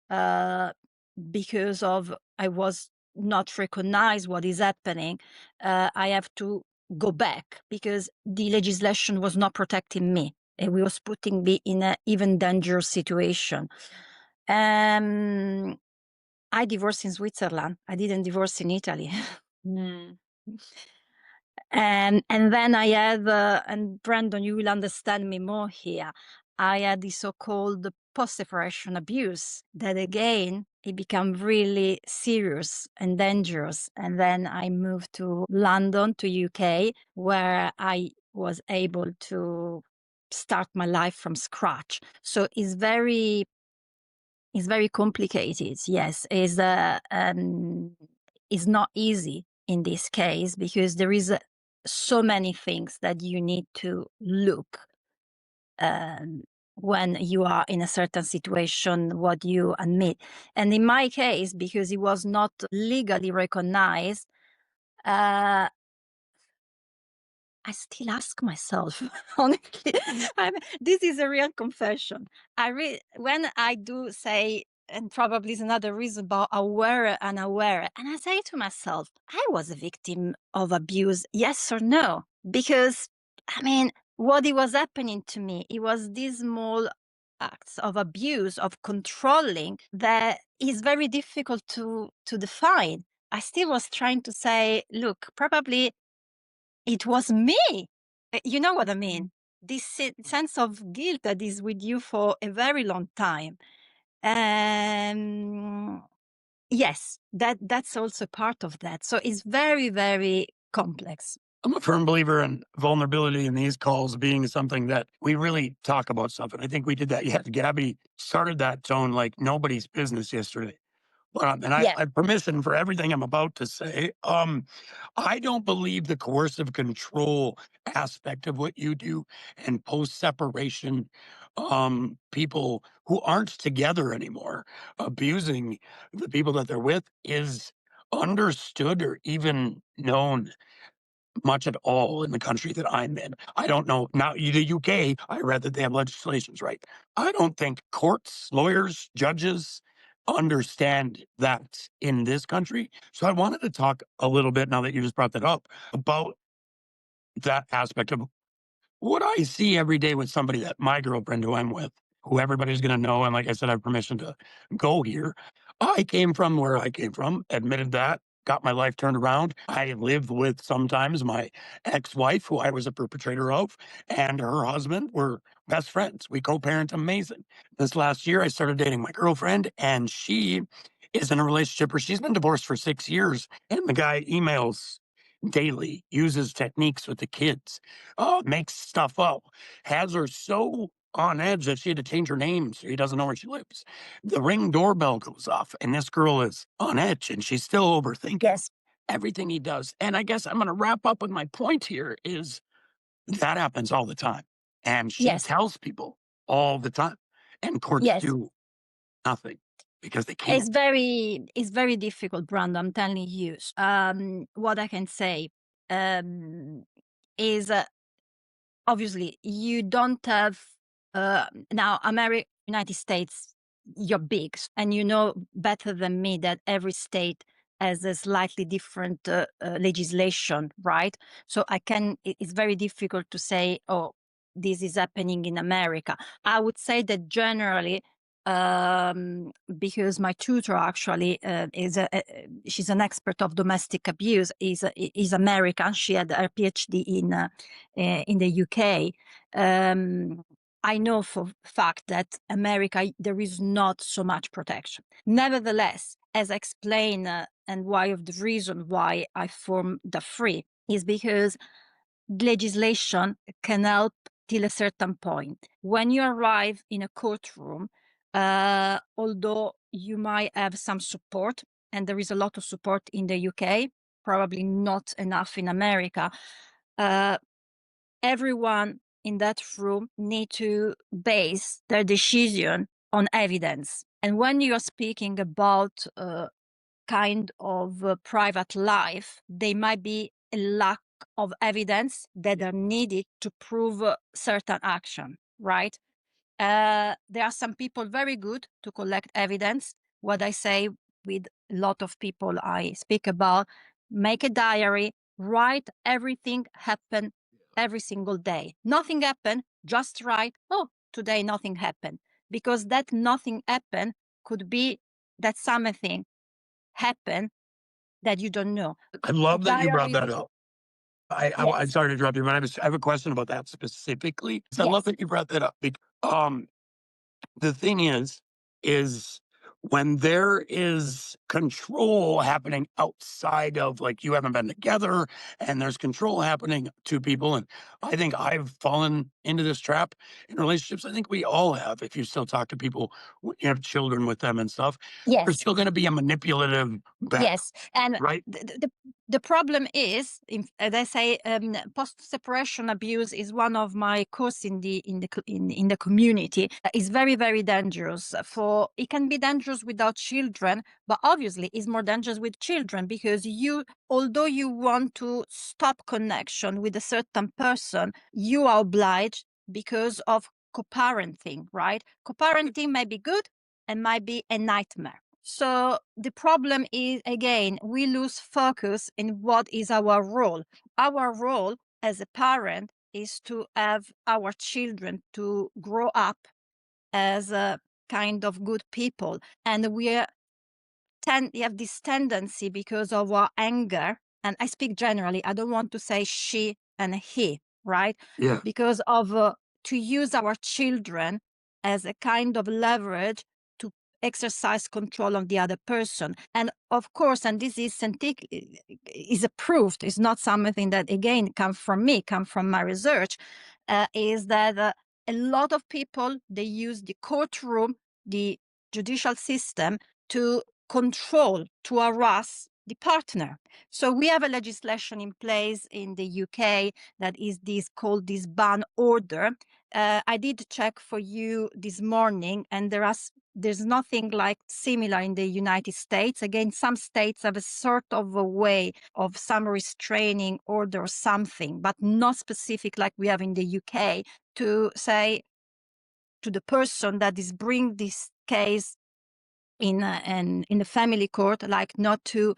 because of I was not recognize what is happening, I have to go back because the legislation was not protecting me. It was putting me in an even dangerous situation. I divorced in Switzerland. I didn't divorce in Italy. And then I had, and Brandon, you will understand me more here. I had the so-called post-separation abuse that again, it became really serious and dangerous. And then I moved to London, to UK, where I was able to start my life from scratch. So it's very complicated. Yes, it's not easy in this case because there is so many things that you need to look when you are in a certain situation, what you admit. And in my case, because it was not legally recognized, I still ask myself, honestly, this is a real confession. When I do say, and probably is another reason about aware and unaware, and I say to myself, I was a victim of abuse, yes or no? Because, I mean, what it was happening to me, it was these small acts of abuse, of controlling, that is very difficult to define. I still was trying to say, look, probably it was me. You know what I mean? This sense of guilt that is with you for a very long time. Yes, that's also part of that. So it's very, very complex. I'm a firm believer in vulnerability in these calls being something that we really talk about stuff. And I think we did that. Yeah, Gabby started that tone like nobody's business yesterday. And I Yeah. have permission for everything I'm about to say. I don't believe the coercive control aspect of what you do and post-separation people who aren't together anymore, abusing the people that they're with is understood or even known much at all in the country that I'm in. I don't know. Now, the UK, I read that they have legislations, right? I don't think courts, lawyers, judges understand that in this country. So I wanted to talk a little bit, now that you just brought that up, about that aspect of what I see every day with somebody that my girlfriend who I'm with, who everybody's going to know. And like I said, I have permission to go here. I came from where I came from, admitted that, got my life turned around. I lived with sometimes my ex-wife, who I was a perpetrator of, and her husband were best friends. We co-parent amazing. This last year, I started dating my girlfriend, and she is in a relationship where she's been divorced for 6 years, and the guy emails daily, uses techniques with the kids, makes stuff up, has her so on edge that she had to change her name so he doesn't know where she lives. The Ring doorbell goes off, and this girl is on edge, and she's still overthinking Yes. everything he does. And I guess I'm going to wrap up with my point here is that happens all the time. And she Yes. tells people all the time, and courts Yes. do nothing because they can't. It's very difficult, Brando. I'm telling you. What I can say is obviously you don't have now United States, you're big, and you know better than me that every state has a slightly different legislation, right? So it's very difficult to say, oh, this is happening in America. I would say that generally, because my tutor actually she's an expert of domestic abuse, is American. She had her PhD in the UK. I know for fact that America, there is not so much protection. Nevertheless, as I explained, and why of the reason why I formed DAfree is because legislation can help till a certain point. When you arrive in a courtroom, although you might have some support, and there is a lot of support in the UK, probably not enough in America, everyone in that room need to base their decision on evidence. And when you're speaking about kind of private life, there might be a lack of evidence that are needed to prove certain action, right? There are some people very good to collect evidence. What I say, with a lot of people I speak about, make a diary, write everything happen every single day. Nothing happened, just write, oh, today nothing happened. Because that nothing happened could be that something happened that you don't know. I love that you brought Diary, that up. I'm yes, sorry to interrupt you, but I have a question about that specifically. 'Cause I love yes, that you brought that up. The thing is when there is control happening outside of, like, you haven't been together and there's control happening to people. And I think I've fallen into this trap in relationships. I think we all have. If you still talk to people, you have children with them and stuff, there's yes. still going to be a manipulative back, Yes, and right? the problem is, as I say, post-separation abuse is one of my course in the community. Is very, very dangerous. It can be dangerous without children, but obviously it's more dangerous with children, because although you want to stop connection with a certain person, you are obliged because of co-parenting, right? Co-parenting may be good and might be a nightmare. So the problem is, again, we lose focus in what is our role. Our role as a parent is to have our children to grow up as a kind of good people. And we have this tendency, because of our anger, and I speak generally, I don't want to say she and he, right? Yeah. Because of to use our children as a kind of leverage to exercise control on the other person. And of course, and this is approved, it's not something that, again, come from me, come from my research, is that a lot of people, they use the courtroom, the judicial system, to control, to harass the partner. So we have a legislation in place in the UK that is called this ban order. I did check for you this morning, and there's nothing like similar in the United States. Again, some states have a sort of a way of some restraining order or something, but not specific like we have in the UK, to say to the person that is bring this case in the family court, like not to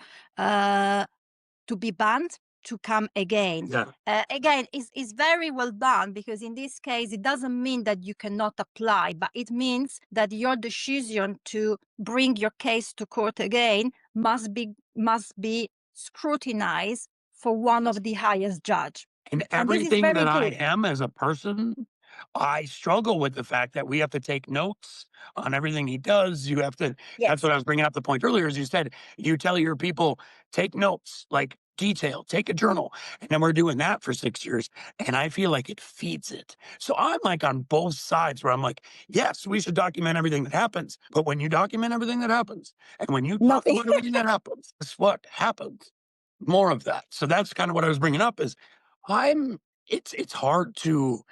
be banned to come again. Yeah. Again, is very well done, because in this case, it doesn't mean that you cannot apply, but it means that your decision to bring your case to court again must be scrutinized for one of the highest judge. And And this is everything very that I good. am as a person, I struggle with the fact that we have to take notes on everything he does. You have to, that's Yes. what I was bringing up the point earlier, as you said, you tell your people, take notes, like detail, take a journal. And then we're doing that for 6 years. And I feel like it feeds it. So I'm like on both sides, where I'm like, yes, we should document everything that happens. But when you document everything that happens, and when you talk Nothing. about everything that happens, guess what happens? More of that. So that's kind of what I was bringing up is it's hard to,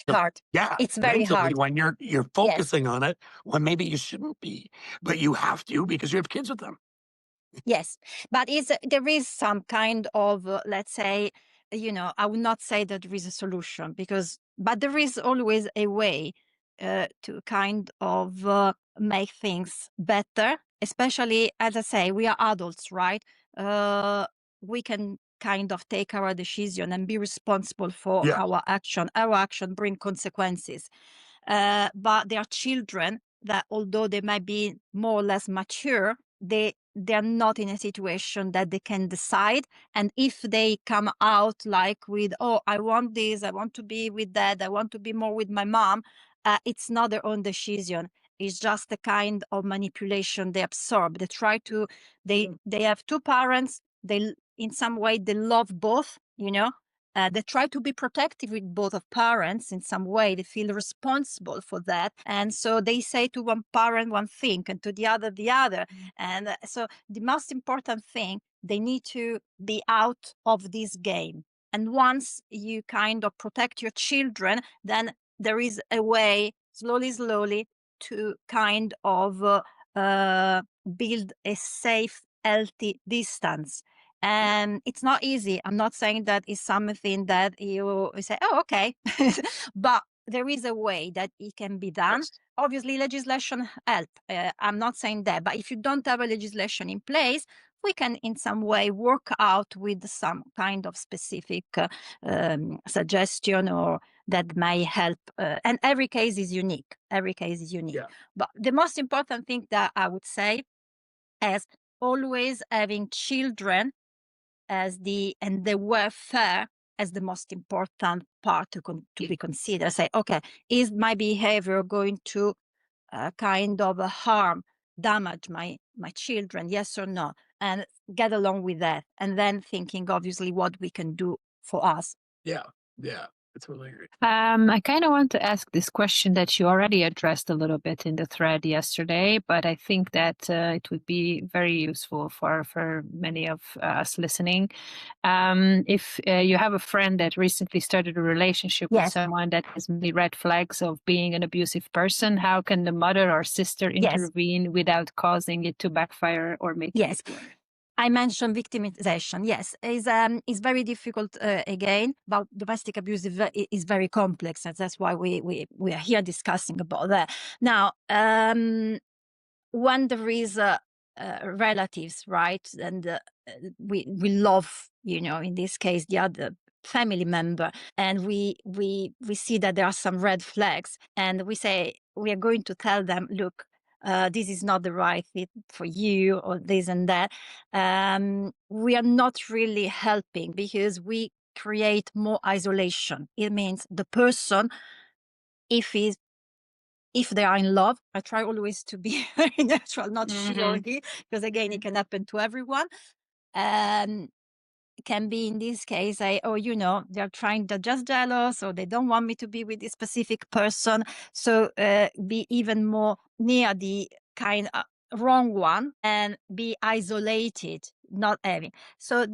Hard. yeah, It's very mentally, hard. when you're Yes. focusing on it when maybe you shouldn't be, but you have to because you have kids with them. Yes, but there is some kind of, let's say, I would not say that there is a solution, but there is always a way to kind of make things better, especially, as I say, we are adults, right? We can kind of take our decision and be responsible for Yeah. our action. Our action bring consequences. But there are children that, although they might be more or less mature, they're not in a situation that they can decide. And if they come out like with, oh, I want this, I want to be with dad, I want to be more with my mom, it's not their own decision. It's just a kind of manipulation they absorb. They try to, they have two parents, they in some way they love both, they try to be protective with both of parents in some way. They feel responsible for that. And so they say to one parent one thing and to the other the other. And so the most important thing, they need to be out of this game. And once you kind of protect your children, then there is a way, slowly, to kind of build a safe, healthy distance. And it's not easy. I'm not saying that it's something that you say, oh, okay. But there is a way that it can be done. Yes. Obviously, legislation help. I'm not saying that, but if you don't have a legislation in place, we can in some way work out with some kind of specific suggestion or that may help. And every case is unique. Every case is unique. Yeah. But the most important thing that I would say is always having children as the welfare as the most important part to be considered. Say, okay, is my behavior going to kind of damage my children? Yes or no? And get along with that. And then thinking, obviously, what we can do for us. Yeah. Yeah. I totally agree. I kind of want to ask this question that you already addressed a little bit in the thread yesterday, but I think that it would be very useful for many of us listening. If you have a friend that recently started a relationship with Yes. someone that has many red flags of being an abusive person, how can the mother or sister Yes. intervene without causing it to backfire or making Yes. it worse? I mentioned victimization. Yes, is very difficult again, but domestic abuse is very complex, and that's why we are here discussing about that. Now, when there is relatives, right, and we love, in this case, the other family member, and we see that there are some red flags, and we say we are going to tell them, look, this is not the right fit for you, or this and that. We are not really helping because we create more isolation. It means the person, if they are in love, I try always to be very natural, not she or he, because again, it can happen to everyone. Can be in this case, they're just jealous, or they don't want me to be with this specific person. So be even more near the kind of wrong one and be isolated, not having. So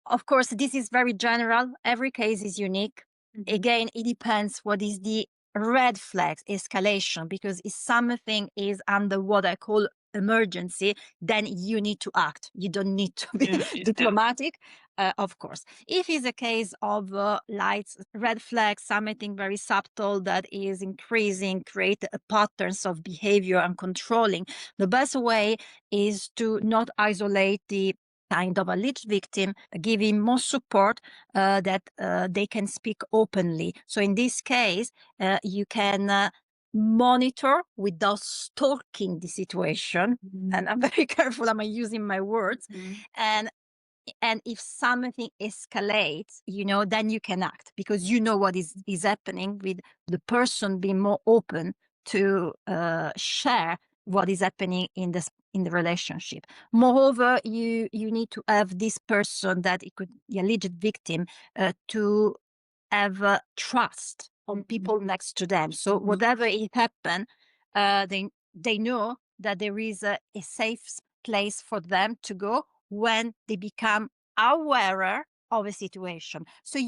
of course, this is very general. Every case is unique. Again, it depends what is the red flags escalation, because if something is under what I call emergency, then you need to act. You don't need to be diplomatic, of course. If it's a case of lights, red flags, something very subtle that is increasing, create patterns of behavior and controlling, the best way is to not isolate the kind of alleged victim, give him more support that they can speak openly. So in this case, you can monitor without stalking the situation. And I'm very careful, am I using my words? And if something escalates, then you can act, because you know what is happening, with the person being more open to share what is happening in the relationship. Moreover, you need to have this person, that it could the alleged victim, to have trust on people next to them. So whatever it happen, they know that there is a safe place for them to go when they become aware of a situation. So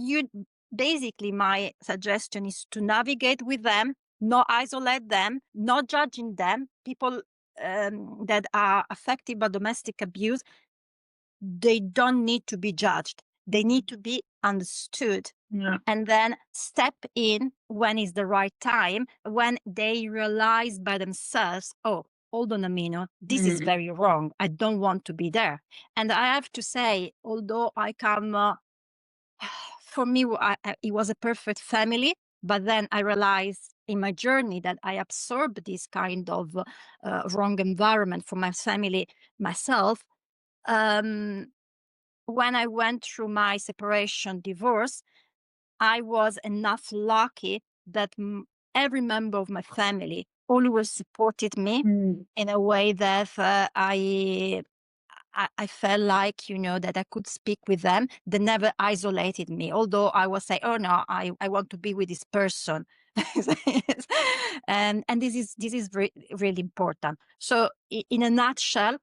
basically, my suggestion is to navigate with them, not isolate them, not judging them. People that are affected by domestic abuse, they don't need to be judged. They need to be understood. Yeah. And then step in when is the right time, when they realize by themselves, oh, hold on a minute, this is very wrong. I don't want to be there. And I have to say, although I come, for me, it was a perfect family, but then I realized in my journey that I absorbed this kind of wrong environment from my family myself. When I went through my separation, divorce, I was enough lucky that every member of my family always supported me in a way that I felt like, that I could speak with them. They never isolated me, although I was saying, oh no, I want to be with this person. and this is really important. So in a nutshell,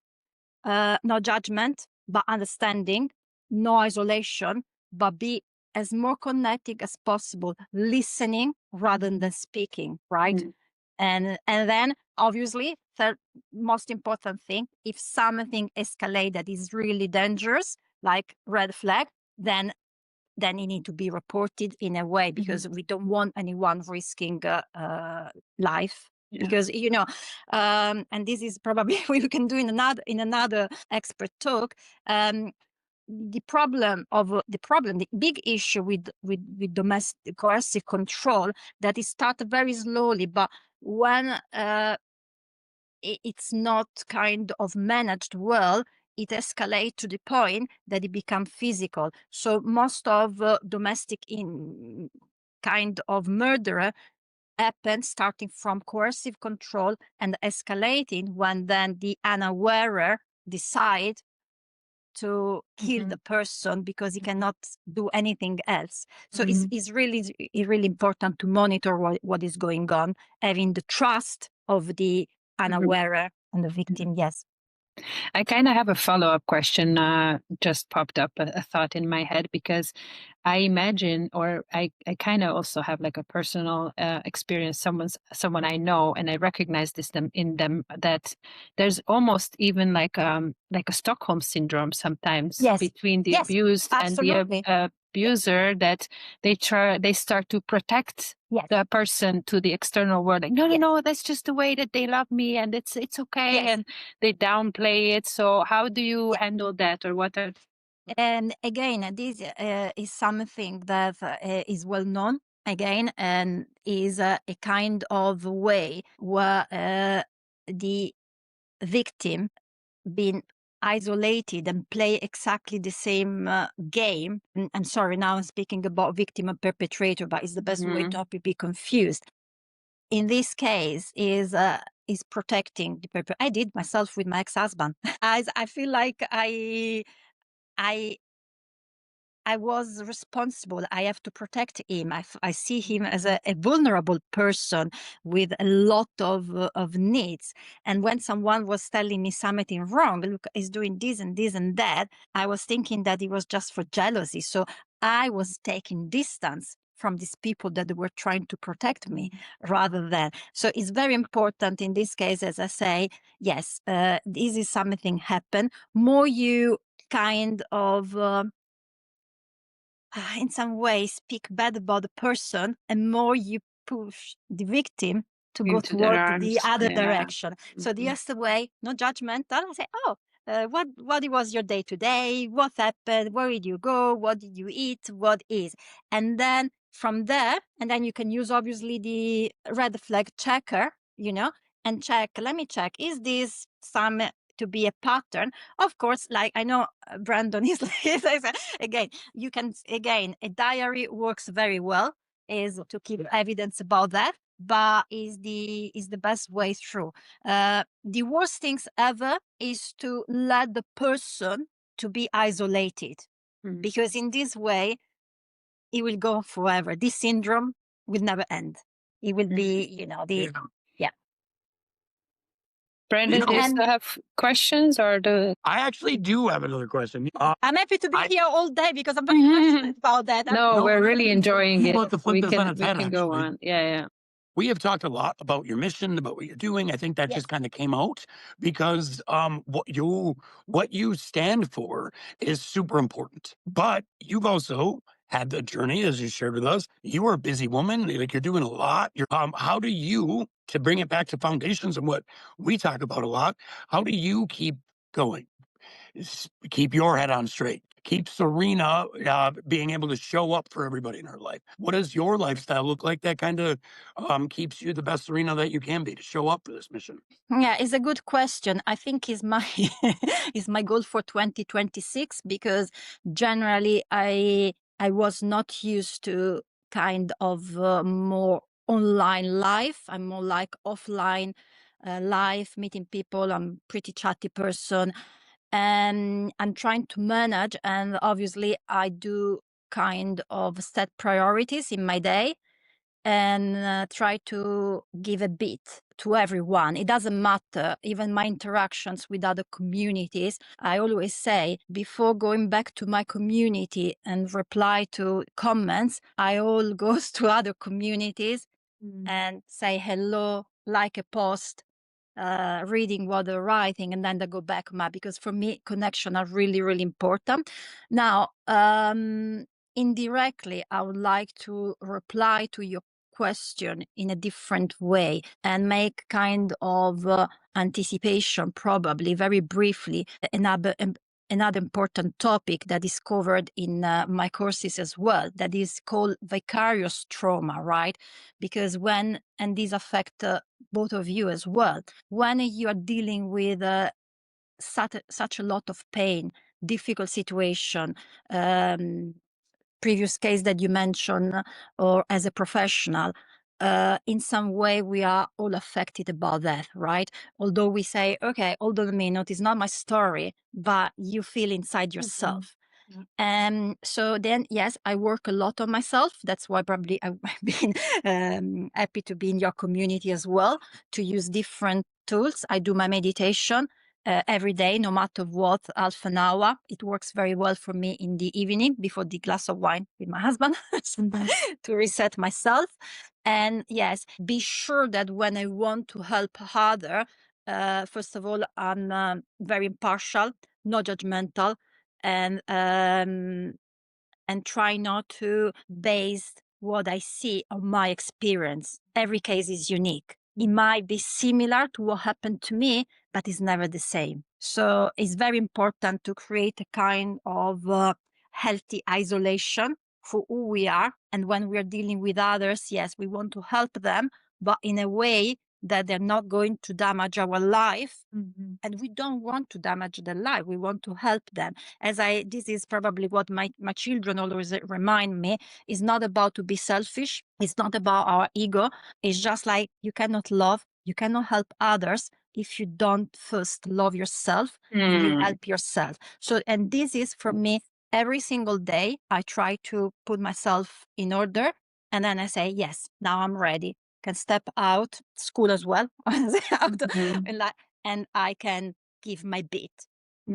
no judgment, but understanding, no isolation, but be as more connected as possible, listening rather than speaking, right? And then obviously, the most important thing, if something escalates that is really dangerous, like red flag, then then it need to be reported in a way, because we don't want anyone risking life. Yeah. Because and this is probably we can do in another expert talk. The big issue with domestic coercive control, that it started very slowly, but when it's not kind of managed well, it escalates to the point that it becomes physical. So most of domestic kind of murder happens starting from coercive control and escalating when then the unaware decide to kill the person because he cannot do anything else. So it's really important to monitor what is going on, having the trust of the unaware and the victim. Yes. I kind of have a follow-up question. Just popped up a thought in my head, because I imagine, or I kind of also have like a personal experience. Someone I know, and I recognize this in them, that there's almost even like a Stockholm syndrome sometimes between the abused absolutely. and the abuser, that they start to protect the person to the external world. Like, no, that's just the way that they love me, and it's okay, and they downplay it. So how do you handle that, or what are? And again, this is something that is well known again, and is a kind of way where the victim been isolated and play exactly the same game. I'm sorry, now I'm speaking about victim and perpetrator, but it's the best way not to be confused. In this case, is protecting the perpetrator. I did myself with my ex-husband. I feel like I was responsible. I have to protect him. I see him as a vulnerable person with a lot of needs. And when someone was telling me something wrong, look, he's doing this and this and that, I was thinking that it was just for jealousy. So I was taking distance from these people that were trying to protect me rather than. So it's very important in this case, as I say, yes, this is something happen. More you kind of in some way speak bad about the person, and more you push the victim to go toward the other direction. So the other way, no judgmental. I say, what was your day today? What happened? Where did you go? What did you eat? What is? And then from there, and then you can use obviously the red flag checker, and check. Let me check. Is this some to be a pattern? Of course, like I know Brandon is again, you can, a diary works very well, is to keep evidence about that, but is the best way through. The worst things ever is to let the person to be isolated, because in this way it will go forever. This syndrome will never end. It will be, Brandon, do you still have questions, or I actually do have another question. I'm happy to be here all day because I'm very passionate about that. No, we're really enjoying it. About to flip We this can on its head, go actually. on. Yeah. We have talked a lot about your mission, about what you're doing. I think that just kind of came out because what you stand for is super important. But you've also had the journey, as you shared with us. You are a busy woman, like you're doing a lot. How do you, to bring it back to foundations and what we talk about a lot, how do you keep going? Keep your head on straight. Keep Serena being able to show up for everybody in her life. What does your lifestyle look like that kind of keeps you the best Serena that you can be to show up for this mission? Yeah, it's a good question. I think is my is my goal for 2026, because generally I was not used to kind of more online life. I'm more like offline life, meeting people. I'm pretty chatty person, and I'm trying to manage. And obviously, I do kind of set priorities in my day and try to give a bit to everyone. It doesn't matter, even my interactions with other communities. I always say, before going back to my community and reply to comments, I all goes to other communities and say hello, like a post, reading what they're writing, and then they go back, because for me, connection are really, really important. Now, indirectly, I would like to reply to your question in a different way and make kind of anticipation, probably very briefly, another important topic that is covered in my courses as well, that is called vicarious trauma, right? Because and these affect both of you as well, when you are dealing with such a lot of pain, difficult situation, previous case that you mentioned, or as a professional, in some way we are all affected about that, right? Although we say, okay, hold on a minute, it's not my story, but you feel inside yourself. So then, yes, I work a lot on myself. That's why probably I've been happy to be in your community as well, to use different tools. I do my meditation every day, no matter what, half an hour. It works very well for me in the evening before the glass of wine with my husband to reset myself. And yes, be sure that when I want to help other, first of all, I'm very impartial, not judgmental, and try not to base what I see on my experience. Every case is unique. It might be similar to what happened to me, but it's never the same. So it's very important to create a kind of healthy isolation for who we are. And when we're dealing with others, yes, we want to help them, but in a way that they're not going to damage our life. And we don't want to damage their life. We want to help them. This is probably what my children always remind me, is not about to be selfish. It's not about our ego. It's just like you cannot help others if you don't first love yourself and you help yourself. So, and this is for me, every single day, I try to put myself in order. And then I say, yes, now I'm ready. Can step out, school as well, and I can give my bit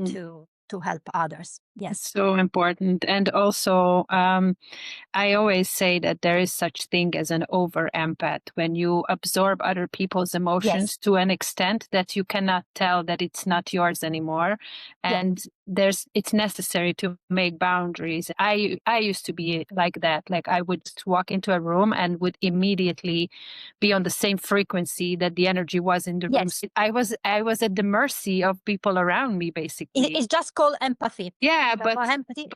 to help others. Yes. So important. And also, I always say that there is such thing as an over empath, when you absorb other people's emotions to an extent that you cannot tell that it's not yours anymore. And it's necessary to make boundaries. I used to be like that. Like I would walk into a room and would immediately be on the same frequency that the energy was in the room. I was at the mercy of people around me, basically. It's just called empathy. Yeah, but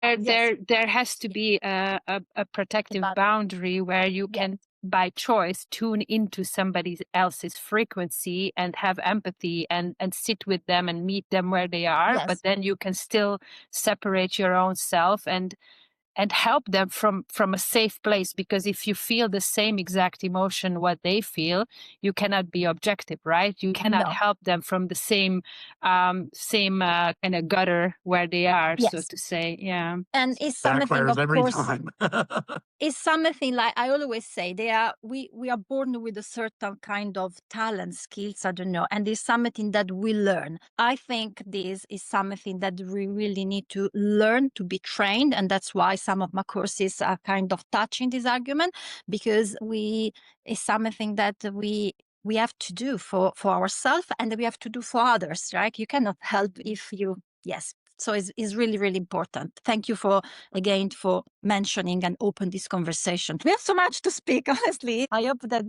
there has to be a protective boundary where you can, by choice, tune into somebody else's frequency and have empathy and sit with them and meet them where they are. But then you can still separate your own self and help them from a safe place, because if you feel the same exact emotion what they feel, you cannot be objective, right? You cannot help them from the same kind of gutter where they are, so to say. Yeah. And it's something, of every course, time. it's something like I always say, we are born with a certain kind of talent, skills, I don't know, and it's something that we learn. I think this is something that we really need to learn to be trained, and that's why some of my courses are kind of touching this argument, because it's something that we have to do for ourselves, and we have to do for others, right? You cannot help if you, so it's really, really important. Thank you again for mentioning and open this conversation. We have so much to speak, honestly. I hope that,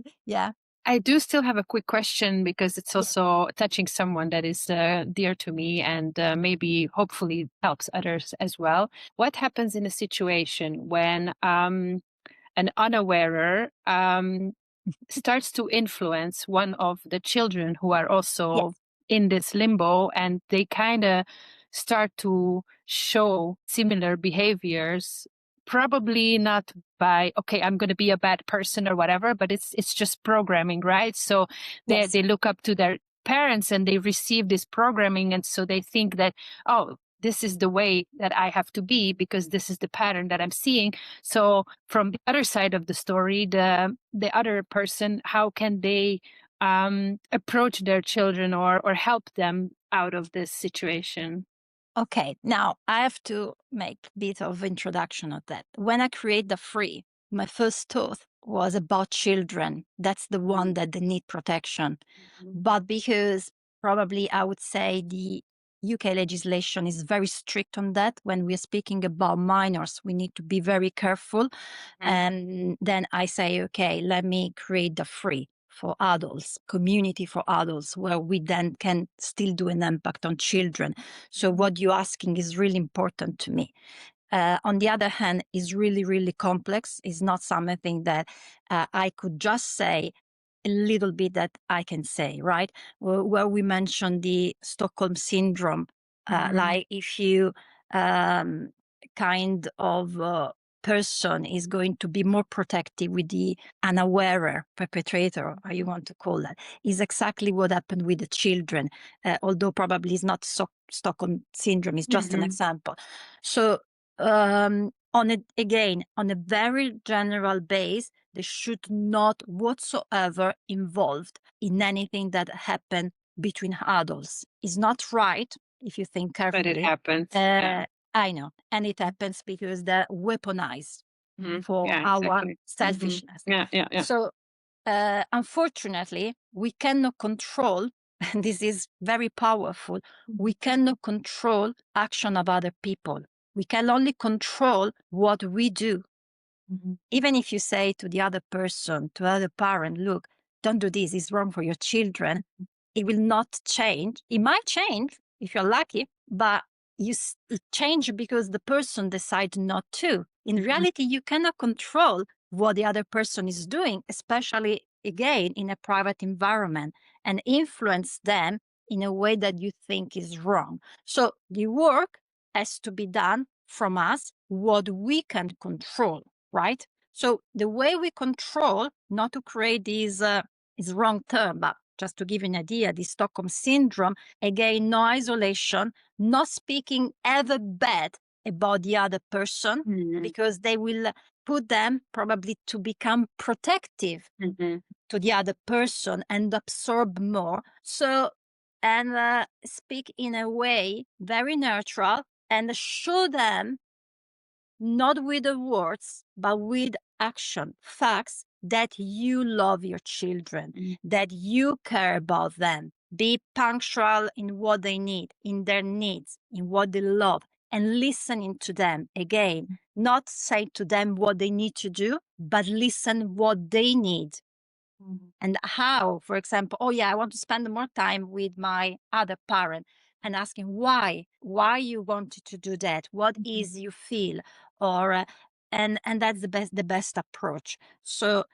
I do still have a quick question, because it's also touching someone that is dear to me, and maybe hopefully helps others as well. What happens in a situation when an unawarer starts to influence one of the children who are also in this limbo, and they kind of start to show similar behaviors, probably not by, okay, I'm going to be a bad person or whatever, but it's just programming, right? So they look up to their parents and they receive this programming, and so they think that, oh, this is the way that I have to be because this is the pattern that I'm seeing. So from the other side of the story, the other person, how can they approach their children or help them out of this situation? Okay, now I have to make a bit of introduction of that. When I create DAfree, my first thought was about children. That's the one that they need protection. But because probably I would say the UK legislation is very strict on that. When we're speaking about minors, we need to be very careful. And then I say, okay, let me create DAfree for adults, community for adults, where we then can still do an impact on children. So what you're asking is really important to me. On the other hand, is really, really complex. It's not something that I could just say a little bit that I can say, right? Where we mentioned the Stockholm syndrome, like if you kind of person is going to be more protective with the unaware perpetrator, how you want to call that, is exactly what happened with the children, although probably it's not Stockholm syndrome, it's just an example. So on a very general base, they should not whatsoever involved in anything that happened between adults. It's not right if you think carefully. But it happens. I know. And it happens because they're weaponized for our selfishness. So unfortunately, we cannot control, and this is very powerful, we cannot control action of other people. We can only control what we do. Even if you say to the other person, to the other parent, look, don't do this, it's wrong for your children, it will not change. It might change if you're lucky, but it change because the person decides not to. In reality, you cannot control what the other person is doing, especially, again, in a private environment, and influence them in a way that you think is wrong. So the work has to be done from us, what we can control, right? So the way we control, not to create this is wrong term, but just to give you an idea, the Stockholm syndrome, again, no isolation, not speaking ever bad about the other person, because they will put them probably to become protective to the other person and absorb more. So, and speak in a way very neutral and show them, not with the words, but with action, facts, that you love your children, that you care about them. Be punctual in what they need, in their needs, in what they love, and listening to them. Again, not say to them what they need to do, but listen what they need. And how, for example, oh yeah, I want to spend more time with my other parent, and asking why you wanted to do that, what is you feel, or and that's the best approach. So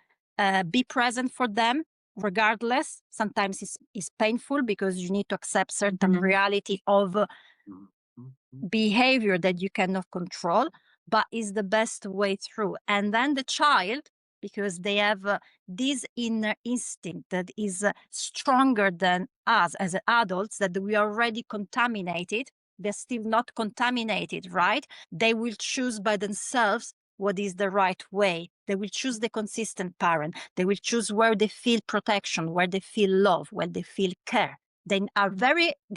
be present for them regardless. Sometimes it's painful because you need to accept certain reality of behavior that you cannot control, but is the best way through. And then the child, because they have this inner instinct that is stronger than us as adults, that we are already contaminated. They're still not contaminated, right? They will choose by themselves what is the right way. They will choose the consistent parent. They will choose where they feel protection, where they feel love, where they feel care. They're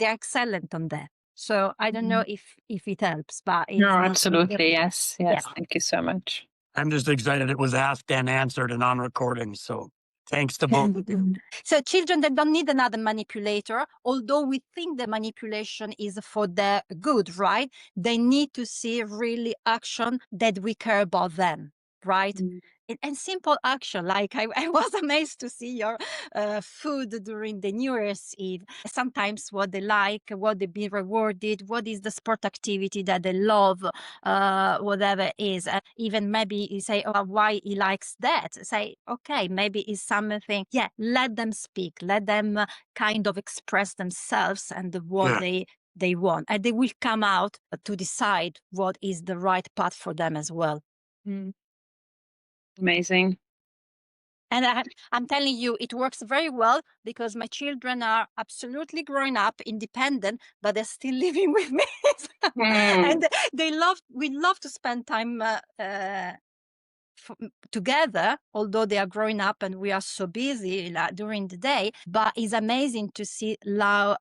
excellent on that. So I don't know if it helps, but it's No, absolutely. Yes. Yeah. Thank you so much. I'm just excited it was asked and answered and on recording. So thanks to both. So children that don't need another manipulator, although we think the manipulation is for their good, right? They need to see really action that we care about them, right? And simple action, like I was amazed to see your food during the New Year's Eve. Sometimes what they like, what they be rewarded, what is the sport activity that they love, whatever it is. Even maybe you say, oh, why he likes that. Say, okay, maybe it's something. Yeah, let them speak. Let them kind of express themselves and what they want. And they will come out to decide what is the right path for them as well. Amazing. And I'm telling you, it works very well because my children are absolutely growing up, independent, but they're still living with me. And we love to spend time together, although they are growing up and we are so busy during the day. But it's amazing to see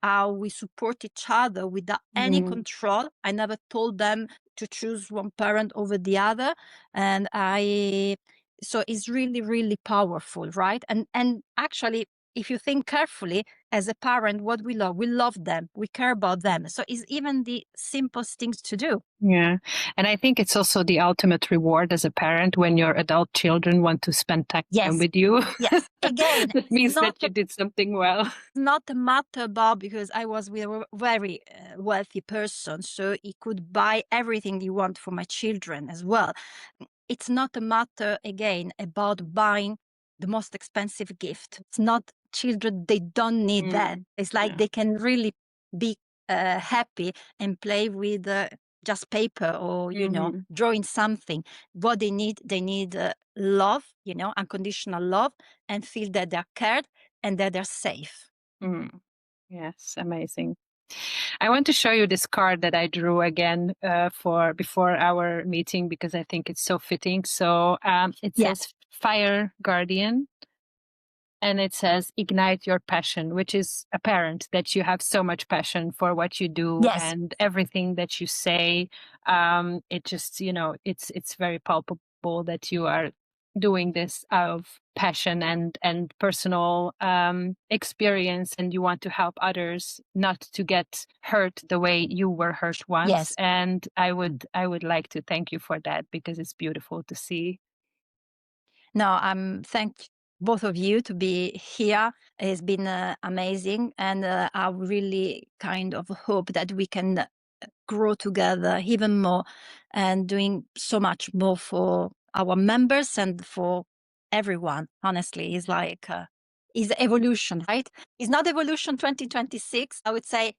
how we support each other without any control. I never told them to choose one parent over the other. And so it's really, really powerful, right? And actually, if you think carefully, as a parent, what we love them, we care about them. So it's even the simplest things to do. Yeah. And I think it's also the ultimate reward as a parent when your adult children want to spend time Yes. with you. Yes. Again, that means that you did something well. Not a matter about, because I was with a very wealthy person, so he could buy everything he want for my children as well. It's not a matter, again, about buying the most expensive gift. It's not children, they don't need that. It's like they can really be happy and play with just paper or, drawing something. What they need love, unconditional love, and feel that they're cared and that they're safe. Yes, amazing. I want to show you this card that I drew again for before our meeting because I think it's so fitting. So it says Fire Guardian, and it says ignite your passion, which is apparent that you have so much passion for what you do and everything that you say. It just, it's very palpable that you are doing this out of passion and personal experience, and you want to help others not to get hurt the way you were hurt once. And I would like to thank you for that because it's beautiful to see. No, thank both of you to be here. It's been amazing, and I really kind of hope that we can grow together even more and doing so much more for our members and for everyone. Honestly, it's like it's evolution, right? It's not evolution 2026. I would say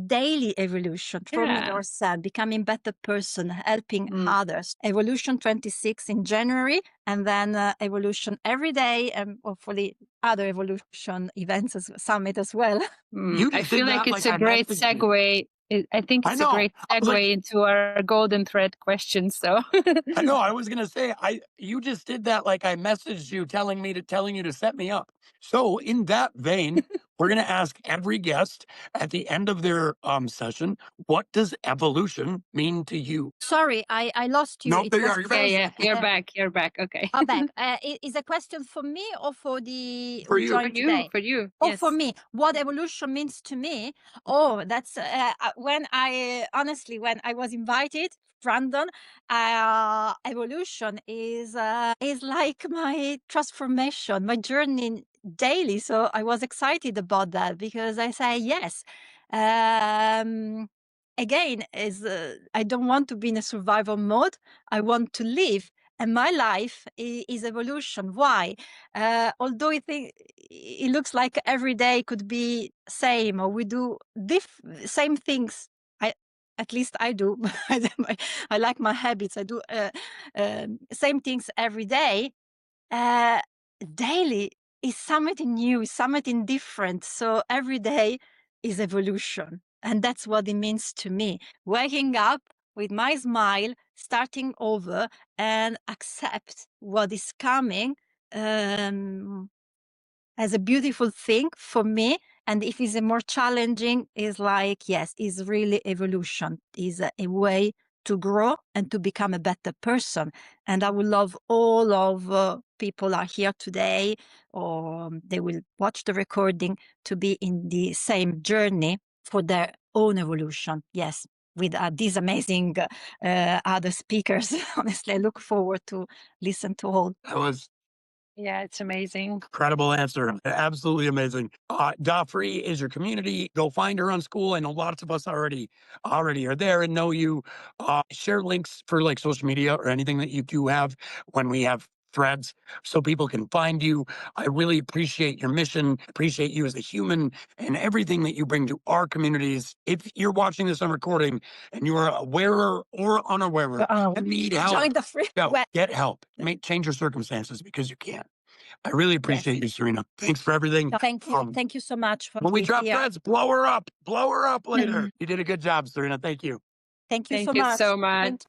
daily evolution, forming yourself, becoming better person, helping others. Evolution 26 in January, and then evolution every day, and hopefully other evolution events, summit as well. I feel like it's a great segue. I think it's a great segue into our golden thread question. So I know. I was gonna say, you just did that like I messaged you telling you to set me up. So in that vein, we're gonna ask every guest at the end of their session, what does evolution mean to you? Sorry, I lost you. No, there you are. You're back. You're back. Okay. I'm back. Is a question for me or for the For you. For you. Oh, yes. For me, what evolution means to me? Oh, that's when I was invited, Brandon. Evolution is like my transformation, my journey daily. So I was excited about that because I say yes. Again, I don't want to be in a survival mode. I want to live. And my life is evolution. Why? Although it looks like every day could be same, or we do same things. At least I do. I like my habits. I do same things every day. Daily is something new, something different. So every day is evolution. And that's what it means to me. Waking up with my smile, starting over, and accept what is coming as a beautiful thing for me. And if it's a more challenging, is like, yes, is really evolution, is a way to grow and to become a better person. And I would love all of people are here today, or they will watch the recording, to be in the same journey for their own evolution. Yes, with these amazing other speakers. Honestly, I look forward to listen to all. That was it's amazing. Incredible answer. Absolutely amazing. DAfree is your community. Go find her on Skool. I know lots of us already are there and know you. Share links for like social media or anything that you do have when we have threads so people can find you. I really appreciate your mission, appreciate you as a human and everything that you bring to our communities. If you're watching this on recording and you are aware or unaware and need help, Join DAfree. Get help. Change your circumstances because you can. I really appreciate you, Serena. Thanks for everything. Thank you. Thank you so much. When we drop threads, blow her up later. You did a good job, Serena. Thank you. Thank you so much. So much.